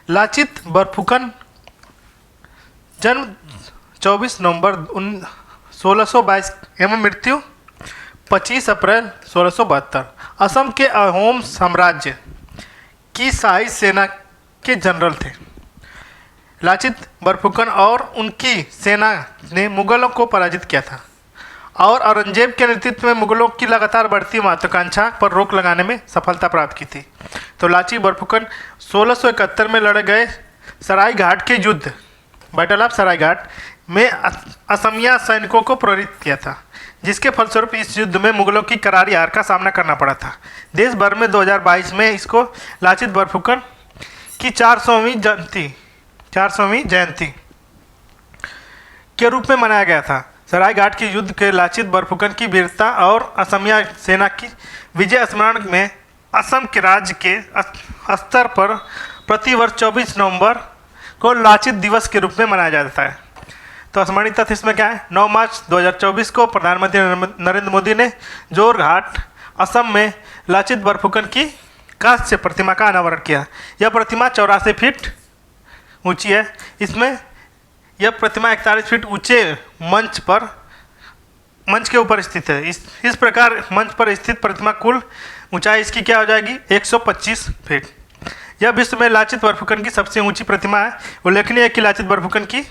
लाचित बरफुकन जन्म 24 नवंबर 1622 एवं मृत्यु 25 अप्रैल 1672। असम के अहोम साम्राज्य की शाही सेना के जनरल थे। लाचित बरफुकन और उनकी सेना ने मुगलों को पराजित किया था और औरंगजेब के नेतृत्व में मुगलों की लगातार बढ़ती महत्वाकांक्षा पर रोक लगाने में सफलता प्राप्त की थी। तो लाचित बरफुकन 1671 में लड़े गए सराय घाट के युद्ध, बैटल ऑफ सराय घाट में असमिया सैनिकों को प्रेरित किया था, जिसके फलस्वरूप इस युद्ध में मुगलों की करारी हार का सामना करना पड़ा था। देश भर में 2022 में इसको लाचित बरफुकन की 400वीं जयंती के रूप में मनाया गया था। सराय घाट के युद्ध के लाचित बरफुकन की वीरता और असमिया सेना की विजय स्मरण में असम के राज्य के स्तर पर प्रतिवर्ष 24 नवंबर को लाचित दिवस के रूप में मनाया जाता है। तो स्मरणीय तथ्य इसमें क्या है? 9 मार्च 2024 को प्रधानमंत्री नरेंद्र मोदी ने जोरहाट असम में लाचित बरफुकन की कांस्य प्रतिमा का अनावरण किया। यह प्रतिमा 84 फीट ऊंची है। इसमें यह प्रतिमा 41 फीट ऊंचे मंच के ऊपर स्थित है। इस प्रकार मंच पर स्थित प्रतिमा कुल ऊंचाई इसकी क्या हो जाएगी? 125 फीट। यह विश्व में लाचित बरफुकन की सबसे ऊंची प्रतिमा है। उल्लेखनीय है कि लाचित बरफुकन की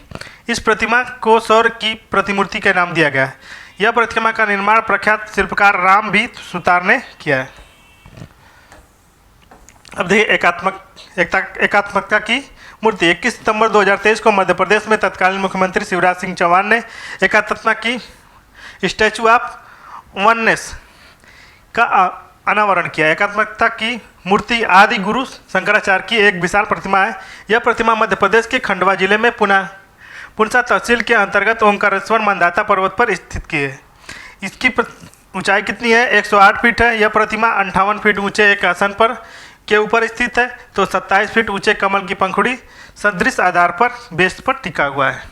इस प्रतिमा को सौर की प्रतिमूर्ति का नाम दिया गया है। यह प्रतिमा का निर्माण प्रख्यात शिल्पकार राम भी सुतार ने किया है। अब देखिए एकात्मकता की मूर्ति। 21 सितंबर 2023 को मध्य प्रदेश में तत्कालीन मुख्यमंत्री शिवराज सिंह चौहान ने एकात्मकता की स्टैचू ऑफ वननेस का अनावरण किया। एकात्मकता की मूर्ति आदि गुरु शंकराचार्य की एक विशाल प्रतिमा है। यह प्रतिमा मध्य प्रदेश के खंडवा जिले में पुनसा तहसील के अंतर्गत ओंकारेश्वर मंदाता पर्वत पर स्थित की है। इसकी ऊंचाई कितनी है? 108 फीट है। यह प्रतिमा 58 फीट ऊंचे एक आसन पर के ऊपर स्थित है। तो 27 फीट ऊंचे कमल की पंखुड़ी सदृश आधार पर बेस पर टिका हुआ है।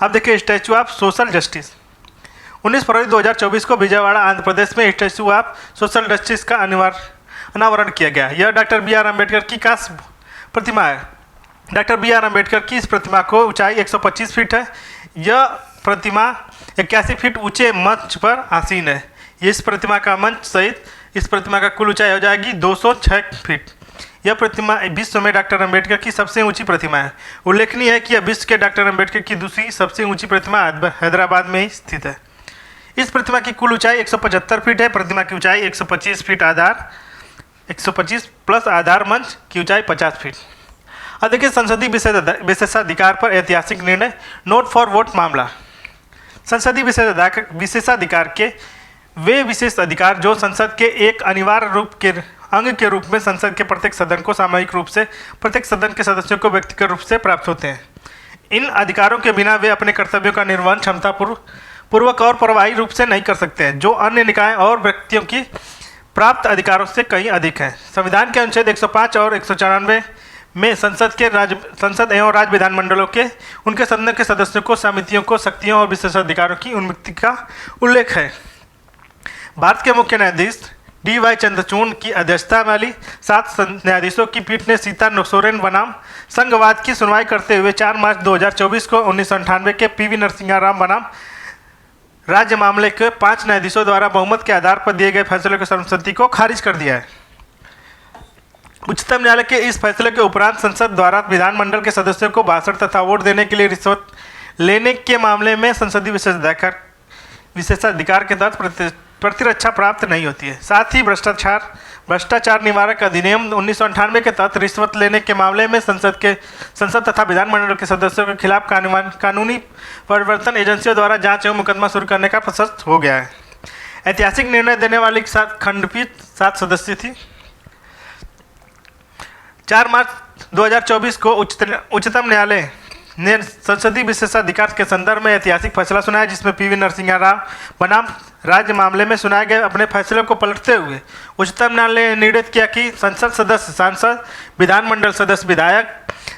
अब देखिए स्टैचू ऑफ सोशल जस्टिस। 19 फरवरी 2024 को विजयवाड़ा आंध्र प्रदेश में स्टैचू ऑफ सोशल जस्टिस का अनावरण किया गया। यह डॉक्टर BR अम्बेडकर की कांस्य प्रतिमा है। डॉक्टर BR अम्बेडकर की इस प्रतिमा को ऊंचाई 125 फीट है। यह प्रतिमा 81 फीट ऊंचे मंच पर आसीन है। इस प्रतिमा का मंच सहित इस प्रतिमा का कुल ऊंचाई हो जाएगी 206 फीट। यह प्रतिमा विश्व में डॉक्टर अम्बेडकर की सबसे ऊंची प्रतिमा है। उल्लेखनीय है कि यह विश्व के डॉक्टर अम्बेडकर की दूसरी सबसे ऊंची प्रतिमा हैदराबाद में ही स्थित है। इस प्रतिमा की कुल ऊंचाई 175 फीट है। प्रतिमा की ऊंचाई 125 फीट, आधार 125 प्लस आधार मंच की ऊंचाई 50 फीट। अब देखिए संसदीय विशेषाधिकार पर ऐतिहासिक निर्णय। नोट फॉर वोट मामला। संसदीय विशेषाधिकार के वे विशेष अधिकार जो संसद के एक अनिवार्य अंग के रूप में संसद के प्रत्येक सदन को सामूहिक रूप से प्रत्येक सदन के सदस्यों को व्यक्तिगत रूप से प्राप्त होते हैं। इन अधिकारों के बिना वे अपने कर्तव्यों का निर्वहन क्षमतापूर्वक और प्रभावी रूप से नहीं कर सकते हैं, जो अन्य निकाय और व्यक्तियों की प्राप्त अधिकारों से कहीं अधिक है। संविधान के अनुच्छेद 105 और 194 में संसद एवं राज्य विधानमंडलों के उनके सदन के सदस्यों को, समितियों को शक्तियों और विशेषाधिकारों की उन्मुक्ति का उल्लेख है। भारत के मुख्य न्यायाधीश DY चंद्रचूड़ की अध्यक्षता वाली 7 न्यायाधीशों की पीठ ने सीता सोरेन बनाम संघवाद की सुनवाई करते हुए 4 मार्च 2024 को 1998 के PV नरसिम्हा राव बनाम राज्य मामले के 5 न्यायाधीशों द्वारा बहुमत के आधार पर दिए गए फैसले की सर्वसम्मति को खारिज कर दिया है। उच्चतम न्यायालय के इस फैसले के उपरांत संसद द्वारा विधानमंडल के सदस्यों को भाषण तथा वोट देने के लिए रिश्वत लेने के मामले में संसदीय विशेषाधिकार के तहत प्रतिरक्षा प्राप्त नहीं होती है। साथ ही भ्रष्टाचार निवारक अधिनियम 1998 के तहत रिश्वत लेने के मामले में संसद तथा विधानमंडल के सदस्यों के खिलाफ कानूनी परिवर्तन एजेंसियों द्वारा जांच एवं मुकदमा शुरू करने का प्रशस्त हो गया है। ऐतिहासिक निर्णय देने वाली खंडपीठ 7 सदस्य थी। 4 मार्च 2024 को उच्चतम न्यायालय ने संसदीय विशेषाधिकार के संदर्भ में ऐतिहासिक फैसला सुनाया, जिसमें PV नरसिम्हा राव बनाम राज्य मामले में सुनाए गए अपने फैसले को पलटते हुए उच्चतम न्यायालय ने निर्णय किया कि संसद सदस्य, सांसद, विधानमंडल सदस्य, विधायक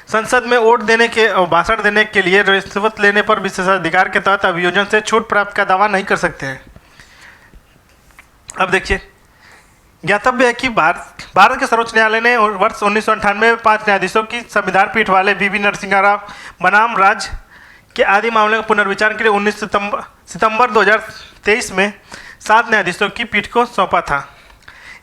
संसद में वोट देने के और भाषण देने के लिए रिश्वत लेने पर विशेषाधिकार के तहत अभियोजन से छूट प्राप्त का दावा नहीं कर सकते हैं। अब देखिए ज्ञातव्य है कि भारत के सर्वोच्च न्यायालय ने वर्ष 1998 में 5 न्यायाधीशों की संविधान पीठ वाले वीवी नरसिंहा राव बनाम राज्य के आदि मामले का पुनर्विचार के लिए 19 सितंबर 2023 में 7 न्यायाधीशों की पीठ को सौंपा था।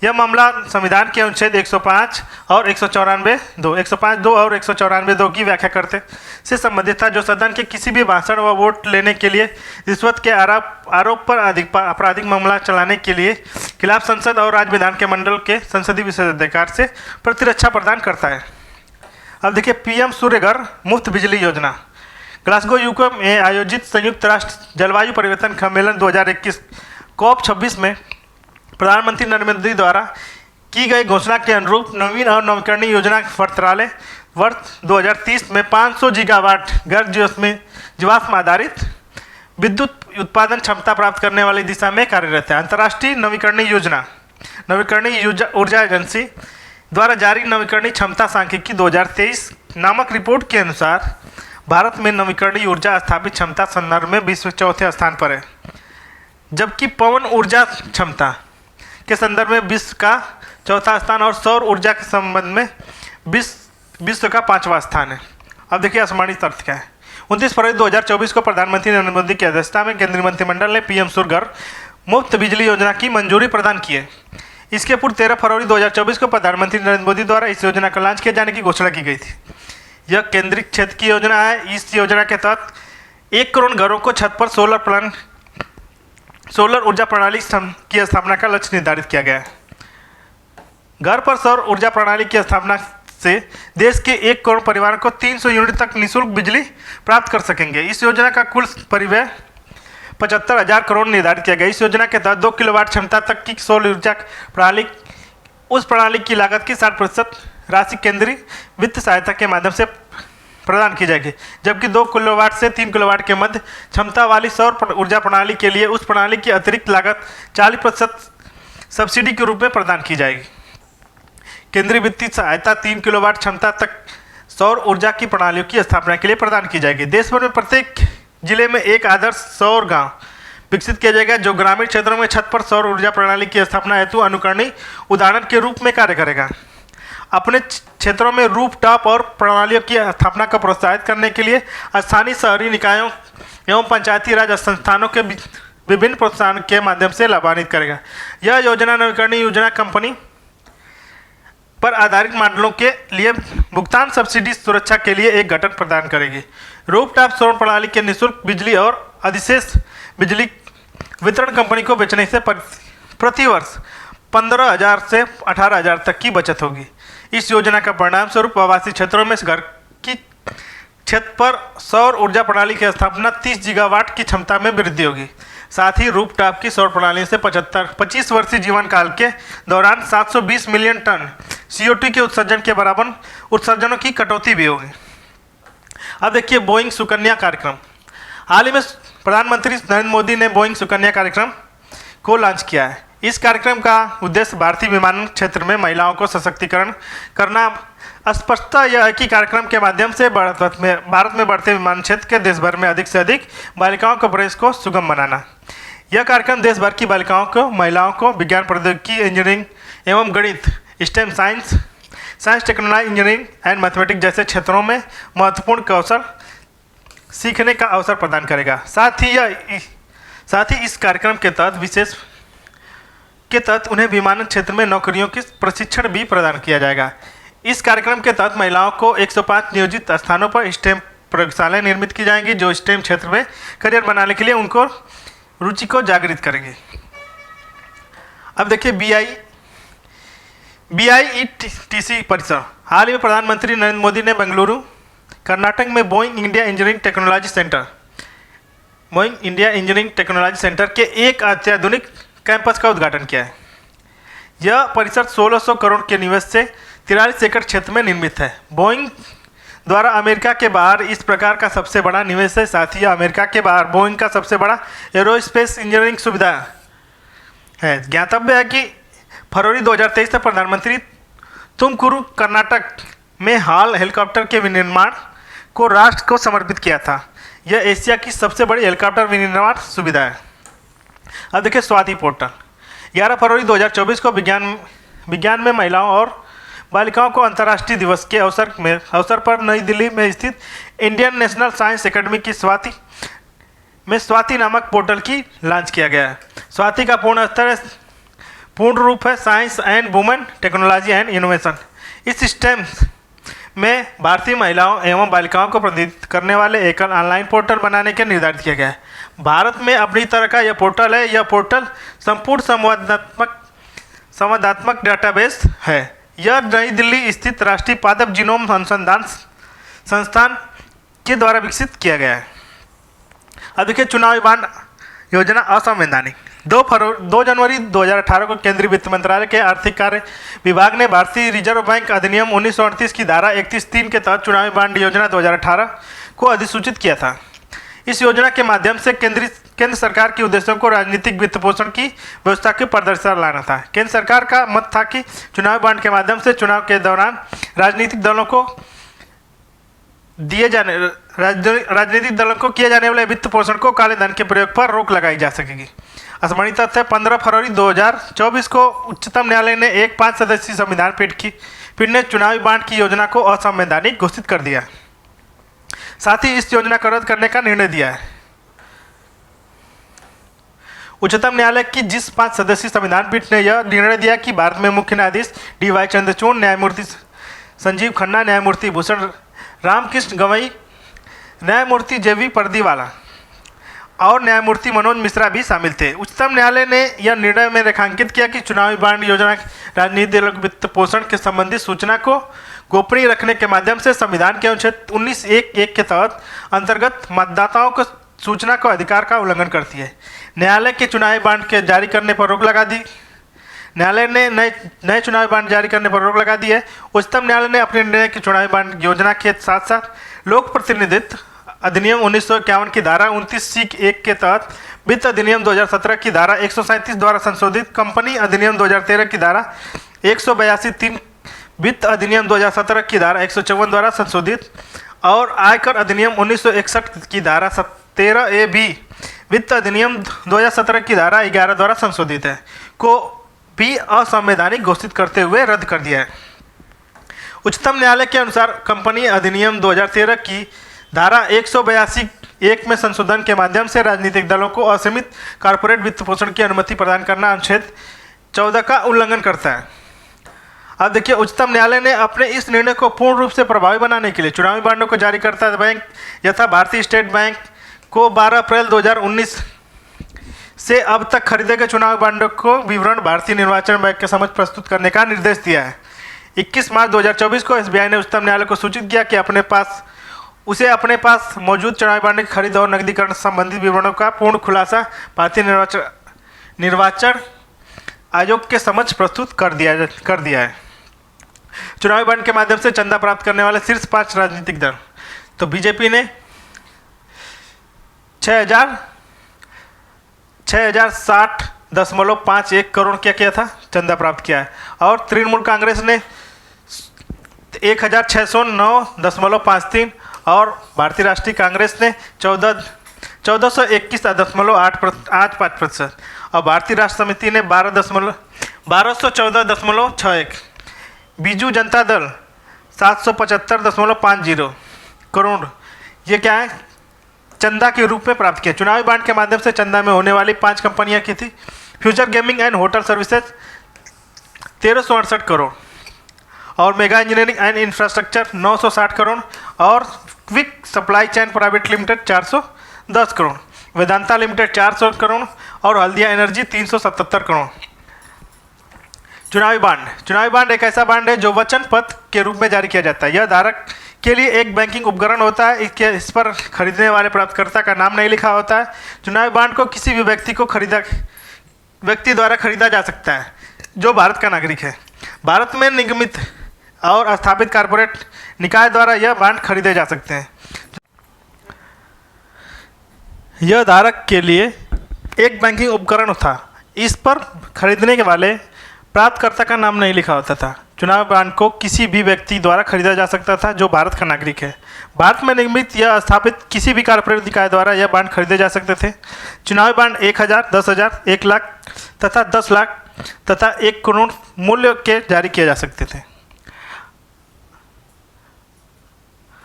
यह मामला संविधान के अनुच्छेद 105 और 105(2) और 194(2) की व्याख्या करते से संबंधित था, जो सदन के किसी भी भाषण व वोट लेने के लिए रिश्वत के आरोप पर आपराधिक मामला चलाने के लिए खिलाफ संसद और राज्य विधान के मंडल के संसदीय विशेषाधिकार से प्रतिरक्षा प्रदान करता है। अब देखिए पीएम सूर्य घर मुफ्त बिजली योजना। ग्लासगो यूके में आयोजित संयुक्त राष्ट्र जलवायु परिवर्तन सम्मेलन 2021 COP26 में प्रधानमंत्री नरेंद्र मोदी द्वारा की गई घोषणा के अनुरूप नवीन और नवीकरणीय योजना मंत्रालय वर्ष 2030 में 500 गीगावाट गैर जीवाश्म आधारित विद्युत उत्पादन क्षमता प्राप्त करने वाली दिशा में कार्यरत है। अंतर्राष्ट्रीय नवीकरणीय ऊर्जा एजेंसी द्वारा जारी नवीकरणीय क्षमता सांख्यिकी 2023 नामक रिपोर्ट के अनुसार भारत में नवीकरणीय ऊर्जा स्थापित क्षमता संदर्भ में विश्व में 4थे स्थान पर है, जबकि पवन ऊर्जा क्षमता के संदर्भ में विश्व का 4था स्थान और सौर ऊर्जा के संबंध में विश्व का 5वां स्थान है। अब देखिए असमानित अर्थ क्या है। 29 फरवरी 2024 को प्रधानमंत्री नरेंद्र मोदी की अध्यक्षता में केंद्रीय मंत्रिमंडल ने पीएम सूर्य घर मुफ्त बिजली योजना की मंजूरी प्रदान की है। इसके पूर्व 13 फरवरी 2024 को प्रधानमंत्री नरेंद्र मोदी द्वारा इस योजना का लॉन्च किए जाने की घोषणा की गई थी। यह केंद्रीय क्षेत्र की योजना है। इस योजना के तहत 1 करोड़ घरों को छत पर सोलर ऊर्जा प्रणाली की स्थापना का लक्ष्य निर्धारित किया गया है। घर पर सौर ऊर्जा प्रणाली की स्थापना से देश के 1 करोड़ परिवारों को 300 यूनिट तक निःशुल्क बिजली प्राप्त कर सकेंगे। इस योजना का कुल परिव्यय 75,000 करोड़ निर्धारित किया गया। इस योजना के तहत 2 किलोवाट क्षमता तक की सौर ऊर्जा प्रणाली की लागत की 60% राशि केंद्रीय वित्त सहायता के माध्यम से प्रदान की जाएगी, जबकि 2 किलोवाट से 3 किलोवाट के मध्य क्षमता वाली सौर ऊर्जा प्रणाली के लिए उस प्रणाली की अतिरिक्त लागत 40% सब्सिडी के रूप में प्रदान की जाएगी। केंद्रीय वित्तीय सहायता 3 किलोवाट क्षमता तक सौर ऊर्जा की प्रणालियों की स्थापना के लिए प्रदान की जाएगी। देश भर में प्रत्येक जिले में एक आदर्श सौर गांव विकसित किया जाएगा, जो ग्रामीण क्षेत्रों में छत पर सौर ऊर्जा प्रणाली की स्थापना हेतु अनुकरणीय उदाहरण के रूप में कार्य करेगा। अपने क्षेत्रों में रूफ टॉप और प्रणालियों की स्थापना को प्रोत्साहित करने के लिए स्थानीय शहरी निकायों एवं पंचायती राज संस्थानों के विभिन्न प्रोत्साहन के माध्यम से लाभान्वित करेगा। यह योजना नवीकरणीय योजना कंपनी पर आधारित मॉडलों के लिए भुगतान सब्सिडी सुरक्षा के लिए एक घटक प्रदान करेगी। रूफ टॉप सौर प्रणाली के निःशुल्क बिजली और अधिशेष बिजली वितरण कंपनी को बेचने से प्रति वर्ष 15,000 से 18,000 तक की बचत होगी। इस योजना का परिणाम स्वरूप आवासीय क्षेत्रों में घर की छत पर सौर ऊर्जा प्रणाली की स्थापना 30 गीगावाट की क्षमता में वृद्धि होगी। साथ ही रूफ टॉप की सौर प्रणाली से 25 वर्षीय जीवन काल के दौरान 720 मिलियन टन CO2 के उत्सर्जन के बराबर उत्सर्जनों की कटौती भी होगी। अब देखिए बोइंग सुकन्या कार्यक्रम। हाल ही में प्रधानमंत्री नरेंद्र मोदी ने बोइंग सुकन्या कार्यक्रम को लॉन्च किया है। इस कार्यक्रम का उद्देश्य भारतीय विमानन क्षेत्र में महिलाओं को सशक्तिकरण करना। स्पष्टता यह है कि कार्यक्रम के माध्यम से भारत में बढ़ते विमान क्षेत्र के देश भर में अधिक से अधिक बालिकाओं के प्रवेश को सुगम बनाना। यह कार्यक्रम देश भर की बालिकाओं को, महिलाओं को विज्ञान, प्रौद्योगिकी, इंजीनियरिंग एवं गणित, stem science, technology, engineering and mathematics जैसे क्षेत्रों में महत्वपूर्ण कौशल सीखने का अवसर प्रदान करेगा। साथ ही इस कार्यक्रम के तहत उन्हें विमानन क्षेत्र में नौकरियों के प्रशिक्षण भी प्रदान किया जाएगा। इस कार्यक्रम के तहत महिलाओं को 105 नियोजित स्थानों पर स्टेम प्रयोगशालाएं निर्मित की जाएंगी, जो स्टेम क्षेत्र में करियर बनाने के लिए उनको रुचि को जागृत करेंगे। अब देखिए BIETC परिसर। हाल ही में प्रधानमंत्री नरेंद्र मोदी ने बेंगलुरु, कर्नाटक में Boeing India engineering technology centre के एक अत्याधुनिक कैंपस का उद्घाटन किया है। यह परिसर 1600 करोड़ के निवेश से 43 एकड़ क्षेत्र में निर्मित है। बोइंग द्वारा अमेरिका के बाहर इस प्रकार का सबसे बड़ा निवेश है। साथ ही अमेरिका के बाहर बोइंग का सबसे बड़ा एरोस्पेस इंजीनियरिंग सुविधा है। ज्ञातव्य है कि फरवरी 2023 तक प्रधानमंत्री तुमकुरू, कर्नाटक में हाल हेलीकॉप्टर के विनिर्माण को राष्ट्र को समर्पित किया था। यह एशिया की सबसे बड़ी हेलीकॉप्टर विनिर्माण सुविधा है। अब देखिए स्वाति पोर्टल। 11 फरवरी 2024 को विज्ञान में महिलाओं और बालिकाओं को अंतर्राष्ट्रीय दिवस के अवसर पर नई दिल्ली में स्थित इंडियन नेशनल साइंस एकेडमी की स्वाति नामक पोर्टल की लॉन्च किया गया है। स्वाति का पूर्ण रूप है science and women technology and innovation. इस स्टेम में भारतीय महिलाओं एवं बालिकाओं को प्रतिनिधित्व करने वाले एक ऑनलाइन पोर्टल बनाने के निर्धारित किया गया है। भारत में अपनी तरह का यह पोर्टल है। यह पोर्टल संपूर्ण संवादात्मक डेटाबेस है। यह नई दिल्ली स्थित राष्ट्रीय पादप जीनोम अनुसंधान संस्थान के द्वारा विकसित किया गया है। अब देखिए चुनावी बांड योजना असंवैधानिक। 2 जनवरी 2018 को केंद्रीय वित्त मंत्रालय के आर्थिक कार्य विभाग ने भारतीय रिजर्व बैंक अधिनियम 1938 की धारा 31(3) के तहत चुनावी बांड योजना 2018 को अधिसूचित किया था। इस योजना के माध्यम से केंद्र सरकार के उद्देश्यों को राजनीतिक वित्त पोषण की व्यवस्था के प्रदर्शन लाना था। केंद्र सरकार का मत था कि चुनावी बांड के माध्यम से चुनाव के दौरान राजनीतिक दलों को किए जाने वाले वित्त पोषण को काले धन के प्रयोग पर रोक लगाई जा सकेगी। स्मरणीय तथ्य 15 फरवरी 2024 को उच्चतम न्यायालय ने एक 5 सदस्यीय संविधान पीठ ने चुनावी बांड की योजना को असंवैधानिक घोषित कर दिया। साथ ही इस योजना को रद्द करने का निर्णय दिया है। उच्चतम न्यायालय की जिस 5 सदस्यीय संविधान पीठ ने यह निर्णय दिया कि भारत में मुख्य न्यायाधीश DY चंद्रचूड़, न्यायमूर्ति संजीव खन्ना, न्यायमूर्ति भूषण रामकृष्ण गवई, न्यायमूर्ति JV पर्दीवाला और न्यायमूर्ति मनोज मिश्रा भी शामिल थे। उच्चतम न्यायालय ने यह निर्णय में रेखांकित किया कि चुनावी बांड योजना राजनीतिक दलों के वित्त पोषण के संबंधित सूचना को गोपनीय रखने के माध्यम से संविधान के अनुच्छेद 19(1) के तहत अंतर्गत मतदाताओं को सूचना को अधिकार का उल्लंघन करती है। न्यायालय के चुनावी बांड के जारी करने पर रोक लगा दी। न्यायालय ने नए चुनावी बांड जारी करने पर रोक लगा दी है। उच्चतम न्यायालय ने अपने निर्णय की चुनावी बांड योजना के साथ साथ लोक प्रतिनिधित्व अधिनियम 1951 की धारा 29(1) के तहत वित्त अधिनियम 2017 की धारा 137 द्वारा संशोधित, कंपनी अधिनियम 2013 की धारा 182(3), वित्त अधिनियम 2017 की धारा 154 द्वारा संशोधित और आयकर अधिनियम 1961 की धारा 13A भी वित्त अधिनियम 2017 की धारा 11 द्वारा संशोधित है को भी असंवैधानिक घोषित करते हुए रद्द कर दिया है। उच्चतम न्यायालय के अनुसार कंपनी अधिनियम 2013 की धारा 182(1) में संशोधन के माध्यम से राजनीतिक दलों को असीमित कॉर्पोरेट वित्त पोषण की अनुमति प्रदान करना अनुच्छेद 14 का उल्लंघन करता है। अब देखिए उच्चतम न्यायालय ने अपने इस निर्णय को पूर्ण रूप से प्रभावी बनाने के लिए चुनावी बांडों को जारी करता बैंक यथा भारतीय स्टेट बैंक को 12 अप्रैल 2019 से अब तक खरीदे गए चुनावी बांडों को विवरण भारतीय निर्वाचन बैंक के समक्ष प्रस्तुत करने का निर्देश दिया है। 21 मार्च 2024 को SBI ने उच्चतम न्यायालय को सूचित किया कि अपने पास मौजूद चुनावी बांड की खरीद और नकदीकरण संबंधित विवरणों का पूर्ण खुलासा भारतीय निर्वाचन आयोग के समक्ष प्रस्तुत कर दिया है। चुनावी बांड के माध्यम से चंदा प्राप्त करने वाले शीर्ष 5 राजनीतिक दल तो बीजेपी ने 6,060.51 करोड़ क्या किया था चंदा प्राप्त किया है और तृणमूल कांग्रेस ने 1,609.53 और भारतीय राष्ट्रीय कांग्रेस ने 1421.85% और भारतीय राष्ट्र समिति ने 1214.61, बीजू जनता दल 775.50 करोड़ ये क्या है चंदा के रूप में प्राप्त किया। चुनावी बांड के माध्यम से चंदा में होने वाली 5 कंपनियां की थी future gaming and hotel services 1368 crore और mega engineering and infrastructure 960 crore और quick supply chain private limited 410 crore, Vedanta limited 400 crore और हल्दिया एनर्जी 377 करोड़। चुनावी बांड एक ऐसा बांड है जो वचन पत्र के रूप में जारी किया जाता है। यह धारक के लिए एक बैंकिंग उपकरण होता है। इस पर खरीदने वाले प्राप्तकर्ता का नाम नहीं लिखा होता है। चुनावी बांड को किसी भी व्यक्ति द्वारा खरीदा जा सकता है जो भारत का नागरिक है। भारत में निगमित और स्थापित कॉर्पोरेट निकाय द्वारा यह बांड खरीदे जा सकते हैं। यह धारक के लिए एक बैंकिंग उपकरण था। इस पर खरीदने के वाले प्राप्तकर्ता का नाम नहीं लिखा होता था। चुनावी बॉन्ड को किसी भी व्यक्ति द्वारा खरीदा जा सकता था जो भारत का नागरिक है। भारत में निर्मित या स्थापित किसी भी कॉर्पोरेट निकाय द्वारा यह बॉन्ड खरीदे जा सकते थे। चुनावी बॉन्ड 1000, 10,000, 1 लाख तथा 10 लाख तथा 1 करोड़ मूल्य के जारी किए जा सकते थे।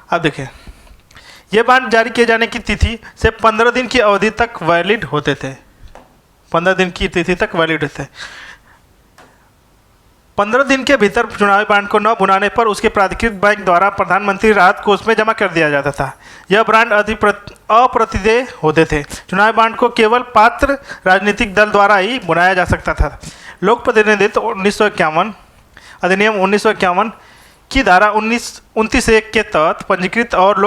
अब देखिए, ये बॉन्ड जारी किए जाने की तिथि से 15 दिन की अवधि तक वैलिड होते थे। 15 दिन की तिथि तक वैलिड होते। 15 दिन के भीतर चुनावी बॉन्ड को न बुनाने पर उसके प्राधिकृत बैंक द्वारा प्रधानमंत्री राहत कोष में जमा कर दिया जाता था। यह बॉन्ड अप्रतिदेय होते थे। चुनावी बॉन्ड को केवल पात्र राजनीतिक दल द्वारा ही बुनाया जा सकता था। लोक प्रतिनिधित्व 1951 अधिनियम 1951 की धारा 29(1) के तहत पंजीकृत और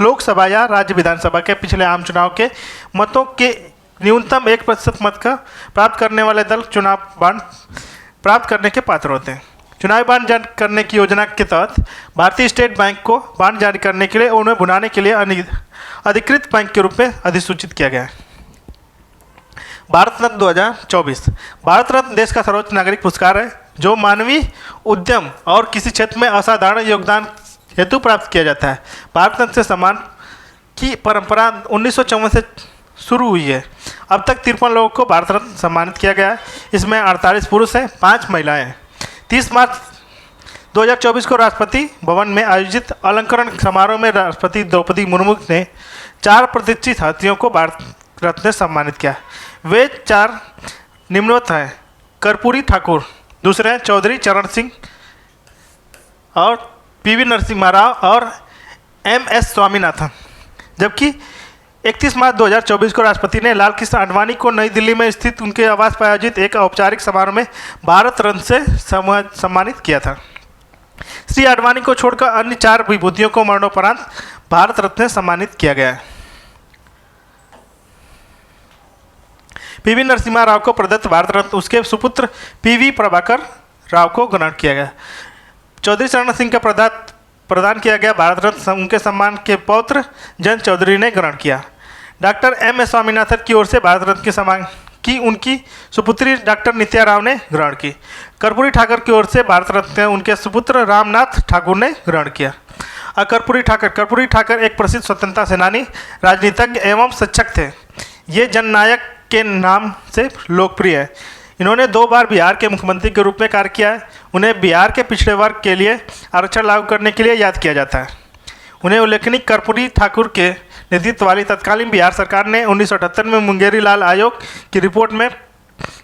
लोकसभा या राज्य विधानसभा के पिछले आम चुनाव के मतों के न्यूनतम 1% मत का प्राप्त करने वाले दल चुनाव बॉन्ड प्राप्त करने के पात्र होते हैं। चुनावी बॉन्ड जारी करने की योजना के तहत भारतीय स्टेट बैंक को बॉन्ड जारी करने के लिए उन्हें बुनाने के लिए अधिकृत बैंक के रूप में अधिसूचित किया गया है। भारत रत्न 2024। भारत रत्न देश का सर्वोच्च नागरिक पुरस्कार है जो मानवीय उद्यम और किसी क्षेत्र में असाधारण योगदान हेतु प्राप्त किया जाता है। भारत रत्न से सम्मान की परंपरा 1954 से शुरू हुई है। अब तक 53 लोगों को भारत रत्न सम्मानित किया गया है। इसमें 48 पुरुष हैं, 5 महिलाएं हैं। 30 मार्च 2024 को राष्ट्रपति भवन में आयोजित अलंकरण समारोह में राष्ट्रपति द्रौपदी मुर्मू ने 4 प्रतिष्ठित हस्तियों को भारत रत्न से सम्मानित किया। वे 4 निम्नवत हैं: कर्पूरी ठाकुर, दूसरे हैं चौधरी चरण सिंह और पीवी नरसिम्हा राव और MS स्वामीनाथन। जबकि 31 मार्च 2024 को राष्ट्रपति ने लाल कृष्ण आडवाणी को नई दिल्ली में स्थित उनके आवास पर आयोजित एक औपचारिक समारोह में भारत रत्न से सम्मानित किया था। श्री आडवाणी को छोड़कर अन्य 4 विभूतियों को मरणोपरांत भारत रत्न से सम्मानित किया गया है। पीवी नरसिम्हा राव को प्रदत्त भारत रत्न उसके सुपुत्र PV प्रभाकर राव को ग्रहण किया गया। चौधरी चरण सिंह का प्रदान किया गया भारत रत्न उनके सम्मान के पौत्र जन चौधरी ने ग्रहण किया। डॉक्टर MS स्वामीनाथन की ओर से भारत रत्न के सम्मान की उनकी सुपुत्री डॉक्टर नित्या राव ने ग्रहण की। कर्पूरी ठाकर की ओर से भारत रत्न उनके सुपुत्र रामनाथ ठाकुर ने ग्रहण किया। कर्पूरी ठाकर एक प्रसिद्ध स्वतंत्रता सेनानी, राजनीतिज्ञ एवं शिक्षक थे। ये जननायक के नाम से लोकप्रिय है। इन्होंने 2 बार बिहार के मुख्यमंत्री के रूप में कार्य किया है। उन्हें बिहार के पिछड़े वर्ग के लिए आरक्षण लागू करने के लिए याद किया जाता है। उन्हें उल्लेखनीय कर्पूरी ठाकुर के नेतृत्व वाली तत्कालीन बिहार सरकार ने 1978 में मुंगेरी लाल आयोग की रिपोर्ट में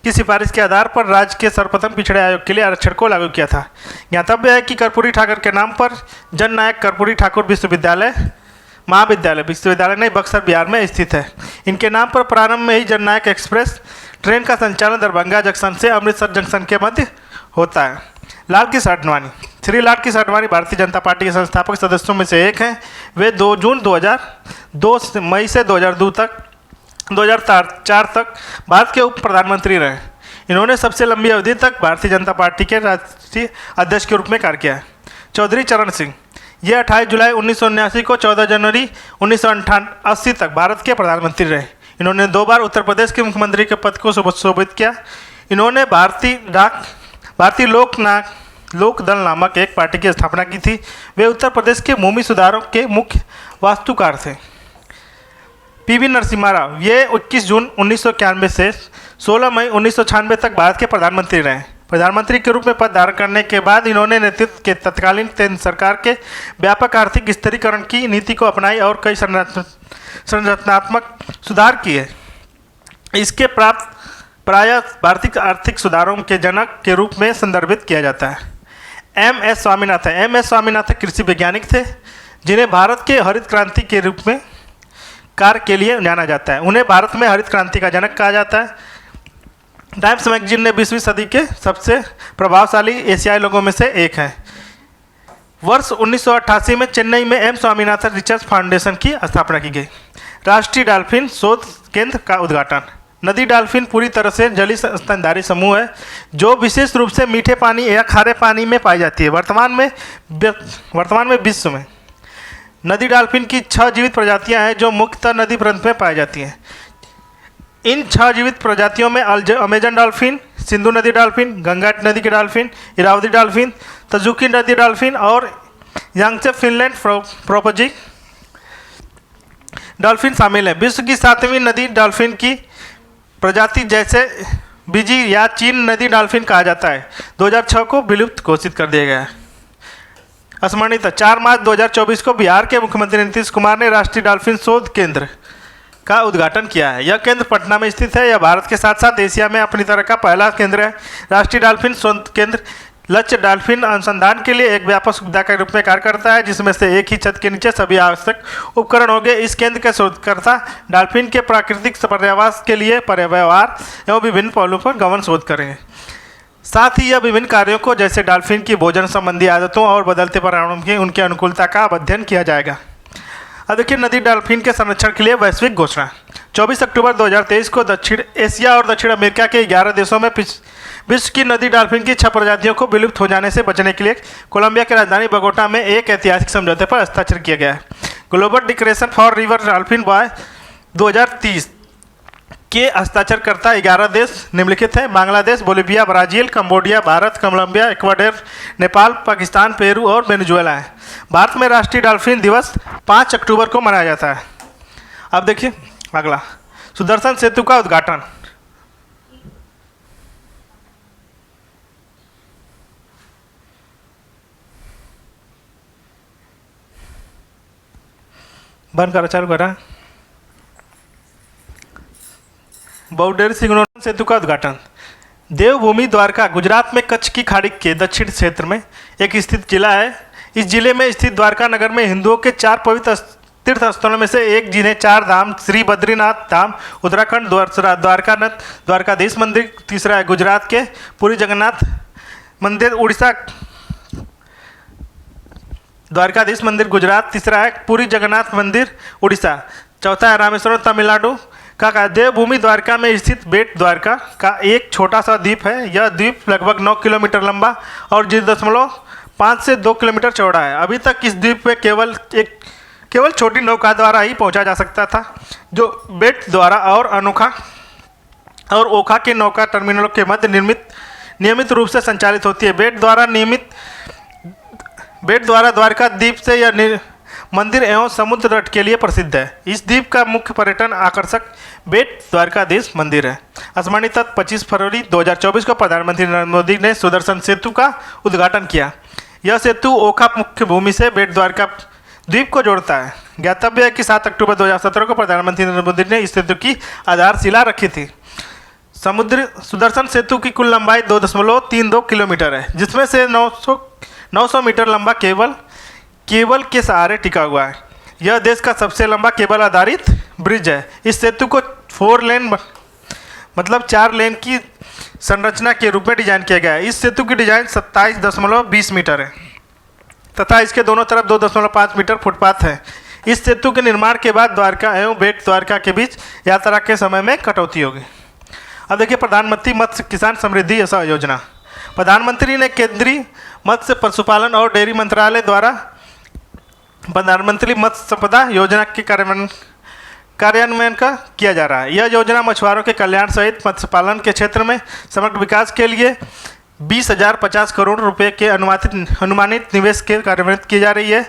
की सिफारिश के आधार पर राज्य के सर्वप्रथम पिछड़े आयोग के लिए आरक्षण को लागू किया था। ज्ञातव्य है कि कर्पूरी ठाकुर के नाम पर जननायक कर्पूरी ठाकुर विश्वविद्यालय नहीं बक्सर बिहार में स्थित है। इनके नाम पर प्रारंभ में ही जननायक एक्सप्रेस ट्रेन का संचालन दरभंगा जंक्शन से अमृतसर जंक्शन के मध्य होता है। लाल कृष्ण आडवाणी। श्री लाल कृष्ण आडवाणी भारतीय जनता पार्टी के संस्थापक सदस्यों में से एक हैं। वे 2 जून 2002 से मई से 2004 तक भारत के उप प्रधानमंत्री रहे। इन्होंने सबसे लंबी अवधि तक भारतीय जनता पार्टी के राष्ट्रीय अध्यक्ष के रूप में कार्य किया है। चौधरी चरण सिंह। ये 28 जुलाई 1979 को 14 जनवरी 1980 तक भारत के प्रधानमंत्री रहे। इन्होंने 2 बार उत्तर प्रदेश के मुख्यमंत्री के पद को सुशोभित किया। इन्होंने भारतीय लोक दल नामक एक पार्टी की स्थापना की थी। वे उत्तर प्रदेश के भूमि सुधारों के मुख्य वास्तुकार थे। PV नरसिम्हा राव। ये 21 जून 1991 से 16 मई 1996 तक भारत के प्रधानमंत्री रहे। प्रधानमंत्री के रूप में पद धारण करने के बाद इन्होंने नेतृत्व के तत्कालीन केंद्र सरकार के व्यापक आर्थिक स्थिरीकरण की नीति को अपनाई और कई संरचनात्मक सुधार किए। इसके प्राप्त प्रायः भारतीय आर्थिक सुधारों के जनक के रूप में संदर्भित किया जाता है। MS स्वामीनाथन कृषि वैज्ञानिक थे जिन्हें भारत के हरित क्रांति के रूप में कार्य के लिए जाना जाता है। उन्हें भारत में हरित क्रांति का जनक कहा जाता है। टाइम्स मैगजीन ने 20वीं सदी के सबसे प्रभावशाली एशियाई लोगों में से एक है। वर्ष 1988 में चेन्नई में M स्वामीनाथन रिसर्च फाउंडेशन की स्थापना की गई। राष्ट्रीय डॉल्फिन शोध केंद्र का उद्घाटन। नदी डॉल्फिन पूरी तरह से जलीय स्तनधारी समूह है जो विशेष रूप से मीठे पानी या खारे पानी में पाई जाती है। वर्तमान में विश्व में नदी डॉल्फिन की 6 जीवित प्रजातियां हैं जो मुख्यतः नदी प्रांत में पाई जाती हैं। इन 6 जीवित प्रजातियों में अमेजन डॉल्फिन, सिंधु नदी डॉल्फिन, गंगा नदी की डॉल्फिन, इरावती डॉल्फिन, तजुकी नदी डॉल्फिन और यांगत्से फिनलैंड प्रोपोजी डॉल्फिन शामिल है। विश्व की 7वीं नदी डॉल्फिन की प्रजाति जैसे बिजी या चीन नदी डॉल्फिन कहा जाता है 2006 को विलुप्त घोषित कर दिया गया है। स्मरणित 4 मार्च 2024 को बिहार के मुख्यमंत्री नीतीश कुमार ने राष्ट्रीय डॉल्फिन शोध केंद्र का उद्घाटन किया है। यह केंद्र पटना में स्थित है। यह भारत के साथ साथ एशिया में अपनी तरह का पहला केंद्र है। राष्ट्रीय डॉल्फिन शोध केंद्र लक्ष्य डॉल्फिन अनुसंधान के लिए एक व्यापक सुविधा के रूप में कार्य करता है, जिसमें से एक ही छत के नीचे सभी आवश्यक उपकरण होंगे। इस केंद्र के शोधकर्ता डॉल्फिन के प्राकृतिक पर्यावास के लिए पर्यावरण एवं विभिन्न पहलुओं पर गहन शोध करेंगे। साथ ही यह विभिन्न कार्यों को जैसे डॉल्फिन की भोजन संबंधी आदतों और बदलते पर्यावरण की उनके अनुकूलता का अध्ययन किया जाएगा। अब देखिए नदी डॉल्फिन के संरक्षण के लिए वैश्विक घोषणा। 24 अक्टूबर 2023 को दक्षिण एशिया और दक्षिण अमेरिका के 11 देशों में विश्व की नदी डॉल्फिन की 6 प्रजातियों को विलुप्त हो जाने से बचने के लिए कोलंबिया की राजधानी बोगोटा में एक ऐतिहासिक समझौते पर हस्ताक्षर किया गया है। Global declaration for river dolphin by 2030 के हस्ताक्षरकर्ता 11 देश निम्नलिखित हैं: Bangladesh, Bolivia, Brazil, Cambodia, Bharat, Colombia, Ecuador, Nepal, Pakistan, Peru और वेनेजुएला है। भारत में राष्ट्रीय डॉल्फिन दिवस 5 अक्टूबर को मनाया जाता है। अब देखिए अगला, सुदर्शन सेतु का उद्घाटन। बंद करा, चालू करा। बाउंड्री सिग्नल सेतु का उद्घाटन। देवभूमि द्वारका गुजरात में कच्छ की खाड़ी के दक्षिण क्षेत्र में एक स्थित जिला है। इस जिले में स्थित द्वारका नगर में हिंदुओं के 4 पवित्र तीर्थ स्थलों में से एक, जिन्हें 4 धाम श्री बद्रीनाथ धाम उत्तराखंड, द्वारकानाथ द्वारकाधीश मंदिर, तीसरा है गुजरात के पुरी जगन्नाथ मंदिर, उड़ीसा द्वारकाधीश मंदिर गुजरात, तीसरा है पुरी जगन्नाथ मंदिर उड़ीसा, चौथा है रामेश्वरम तमिलनाडु का। देवभूमि द्वारका में स्थित बेट द्वारका का एक छोटा सा द्वीप है। यह द्वीप लगभग 9 किलोमीटर लंबा और 0.5 से 2 किलोमीटर चौड़ा है। अभी तक इस द्वीप पे केवल छोटी नौका द्वारा ही पहुंचा जा सकता था, जो बेट द्वारा और अनोखा और ओखा के नौका टर्मिनलों के मध्य नियमित रूप से संचालित होती है। बेट द्वारा द्वारका द्वीप से यह मंदिर एवं समुद्र तट के लिए प्रसिद्ध है। इस द्वीप का मुख्य पर्यटन आकर्षक बेट द्वारकाधीश मंदिर है। स्मरणित 25 फरवरी 2024 को प्रधानमंत्री नरेंद्र मोदी ने सुदर्शन सेतु का उद्घाटन किया। यह सेतु ओखा मुख्य भूमि से बेट द्वारका द्वीप को जोड़ता है। ज्ञातव्य है कि 7 अक्टूबर 2017 को प्रधानमंत्री नरेंद्र मोदी ने इस सेतु की आधारशिला रखी थी। सुदर्शन सेतु की कुल लंबाई 2.32 किलोमीटर है, जिसमें से 900 मीटर लंबा केबल के सहारे टिका हुआ है। यह देश का सबसे लंबा केबल आधारित ब्रिज है। इस सेतु को 4 लेन मतलब 4 लेन की संरचना के रूप में डिजाइन किया गया है। इस सेतु की डिजाइन 27.20 मीटर है तथा इसके दोनों तरफ 2.5 मीटर फुटपाथ है। इस सेतु के निर्माण के बाद द्वारका एवं बेट द्वारका के बीच यात्रा के समय में कटौती होगी। अब देखिए प्रधानमंत्री मत्स्य किसान समृद्धि योजना। प्रधानमंत्री ने केंद्रीय मत्स्य पशुपालन और डेयरी मंत्रालय द्वारा प्रधानमंत्री मत्स्य संपदा योजना के कार्यान्वयन का किया जा रहा है। यह योजना मछुआरों के कल्याण सहित मत्स्य पालन के क्षेत्र में समग्र विकास के लिए 20,050 करोड़ रुपए के अनुमानित निवेश के कार्यान्वित की जा रही है,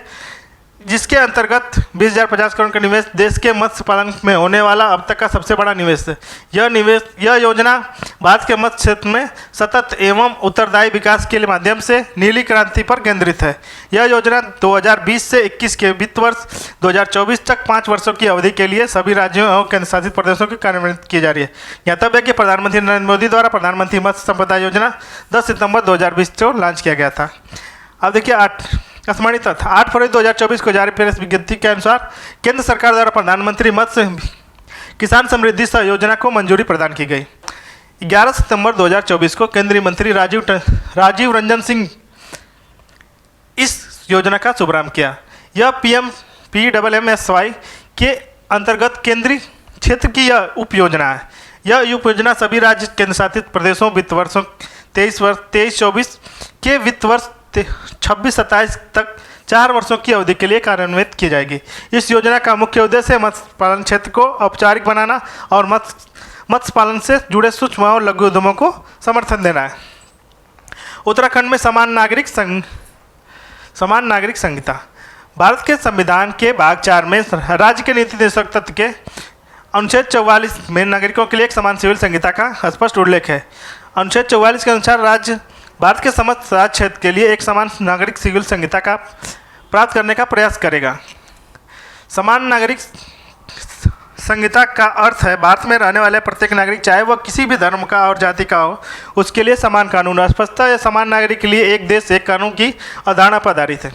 जिसके अंतर्गत 20,050 करोड़ का निवेश देश के मत्स्य पालन में होने वाला अब तक का सबसे बड़ा निवेश है। यह योजना भारत के मत्स्य क्षेत्र में सतत एवं उत्तरदायी विकास के माध्यम से नीली क्रांति पर केंद्रित है। यह योजना 2020 से 21 के वित्त वर्ष 2024 तक 5 वर्षों की अवधि के लिए सभी राज्यों एवं केंद्र शासित प्रदेशों की कार्यान्वित की जा रही है। ज्ञातव्य है कि प्रधानमंत्री नरेंद्र मोदी द्वारा प्रधानमंत्री मत्स्य संपदा योजना 10 सितंबर 2020 को लॉन्च किया गया था। अब देखिए 8 फरवरी 2024 को जारी प्रेस विज्ञप्ति के अनुसार केंद्र सरकार द्वारा प्रधानमंत्री मत्स्य किसान समृद्धि योजना को मंजूरी प्रदान की गई। 11 सितंबर 2024 को केंद्रीय मंत्री राजीव रंजन सिंह इस योजना का शुभारंभ किया। यह PMPMSY के अंतर्गत केंद्रीय क्षेत्र की यह उप योजना है। यह उप योजना सभी राज्य केंद्र शासित प्रदेशों वित्त वर्षों 23-24 के वित्त वर्ष 26-27 तक 4 वर्षों की अवधि के लिए कार्यान्वित की जाएगी। इस योजना का मुख्य उद्देश्य मत्स्य पालन क्षेत्र को औपचारिक बनाना और मत्स्य पालन से जुड़े सूक्ष्म और लघु उद्यमों को समर्थन देना है। उत्तराखंड में समान नागरिक संहिता। भारत के संविधान के भाग 4 में राज्य के नीति निर्देशक तत्व के अनुच्छेद 44 में नागरिकों के लिए एक समान सिविल संहिता का स्पष्ट उल्लेख है। अनुच्छेद 44 के अनुसार राज्य भारत के समस्त राज्य क्षेत्र के लिए एक समान नागरिक सिविल संहिता का प्राप्त करने का प्रयास करेगा। समान नागरिक संहिता का अर्थ है भारत में रहने वाले प्रत्येक नागरिक, चाहे वह किसी भी धर्म का और जाति का हो, उसके लिए समान कानून। स्पष्टता या समान नागरिक के लिए एक देश एक कानून की अवधारणा पर आधारित है।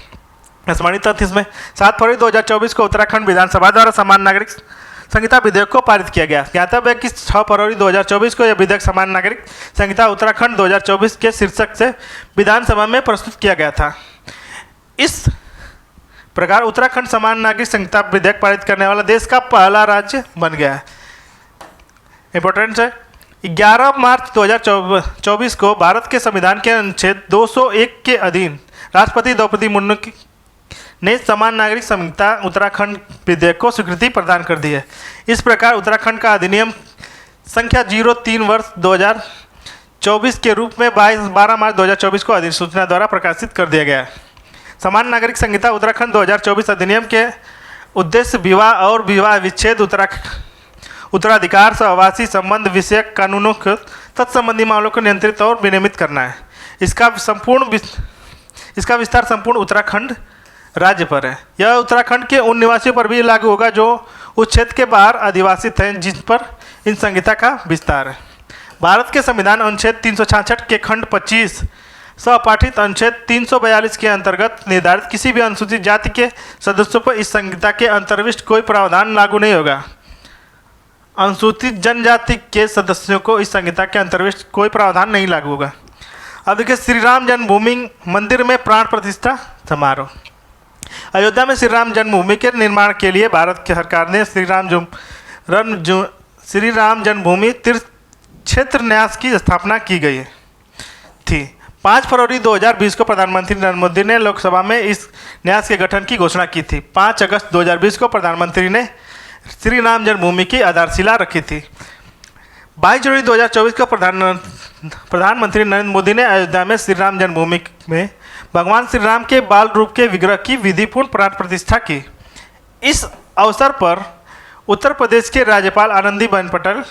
स्मरणीय तथ्य इसमें 7 फरवरी 2024 को उत्तराखंड विधानसभा द्वारा समान नागरिक संहिता विधेयक को पारित किया गया। ज्ञातव्य है कि 6 फरवरी 2024 को यह विधेयक समान नागरिक संहिता उत्तराखंड 2024 के शीर्षक से विधानसभा में प्रस्तुत किया गया था। इस प्रकार उत्तराखंड समान नागरिक संहिता विधेयक पारित करने वाला देश का पहला राज्य बन गया है। इंपॉर्टेंट है, 11 मार्च 2024 को भारत के संविधान के अनुच्छेद 201 के अधीन राष्ट्रपति द्रौपदी मुर्मू ने समान नागरिक संहिता उत्तराखंड विधेयक को स्वीकृति प्रदान कर दी है। इस प्रकार उत्तराखंड का अधिनियम संख्या 03 वर्ष 2024 के रूप में 12 मार्च 2024 को अधिसूचना द्वारा प्रकाशित कर दिया गया है। समान नागरिक संहिता उत्तराखंड 2024 अधिनियम के उद्देश्य विवाह और विवाह विच्छेद, उत्तराधिकार, सहवासी संबंध विषयक कानूनों को तत्संबंधी मामलों को नियंत्रित और विनियमित करना है। इसका विस्तार संपूर्ण उत्तराखंड राज्य पर है। यह उत्तराखंड के उन निवासियों पर भी लागू होगा जो उस क्षेत्र के बाहर अधिवासित हैं जिन पर इन संहिता का विस्तार है। भारत के संविधान अनुच्छेद 366 के खंड 25 सपाठित अनुच्छेद 342 के अंतर्गत निर्धारित किसी भी अनुसूचित जाति के सदस्यों पर इस संहिता के अंतर्विष्ट कोई प्रावधान लागू नहीं होगा। अनुसूचित जनजाति के सदस्यों को इस संहिता के अंतर्विष्ट कोई प्रावधान नहीं लागू होगा। अब देखिए, श्री राम जन्मभूमि मंदिर में प्राण प्रतिष्ठा समारोह। अयोध्या में श्री राम जन्मभूमि के निर्माण के लिए भारत की सरकार ने श्री राम जन्मभूमि तीर्थ क्षेत्र न्यास की स्थापना की गई थी। 5 फरवरी 2020 को प्रधानमंत्री नरेंद्र मोदी ने लोकसभा में इस न्यास के गठन की घोषणा की थी। 5 अगस्त 2020 को प्रधानमंत्री ने श्री राम जन्मभूमि की आधारशिला रखी थी। 22 जनवरी 2024 को प्रधानमंत्री नरेंद्र मोदी ने अयोध्या में श्री राम जन्मभूमि में भगवान श्री राम के बाल रूप के विग्रह की विधिपूर्ण प्राण प्रतिष्ठा की। इस अवसर पर उत्तर प्रदेश के राज्यपाल आनंदीबेन पटेल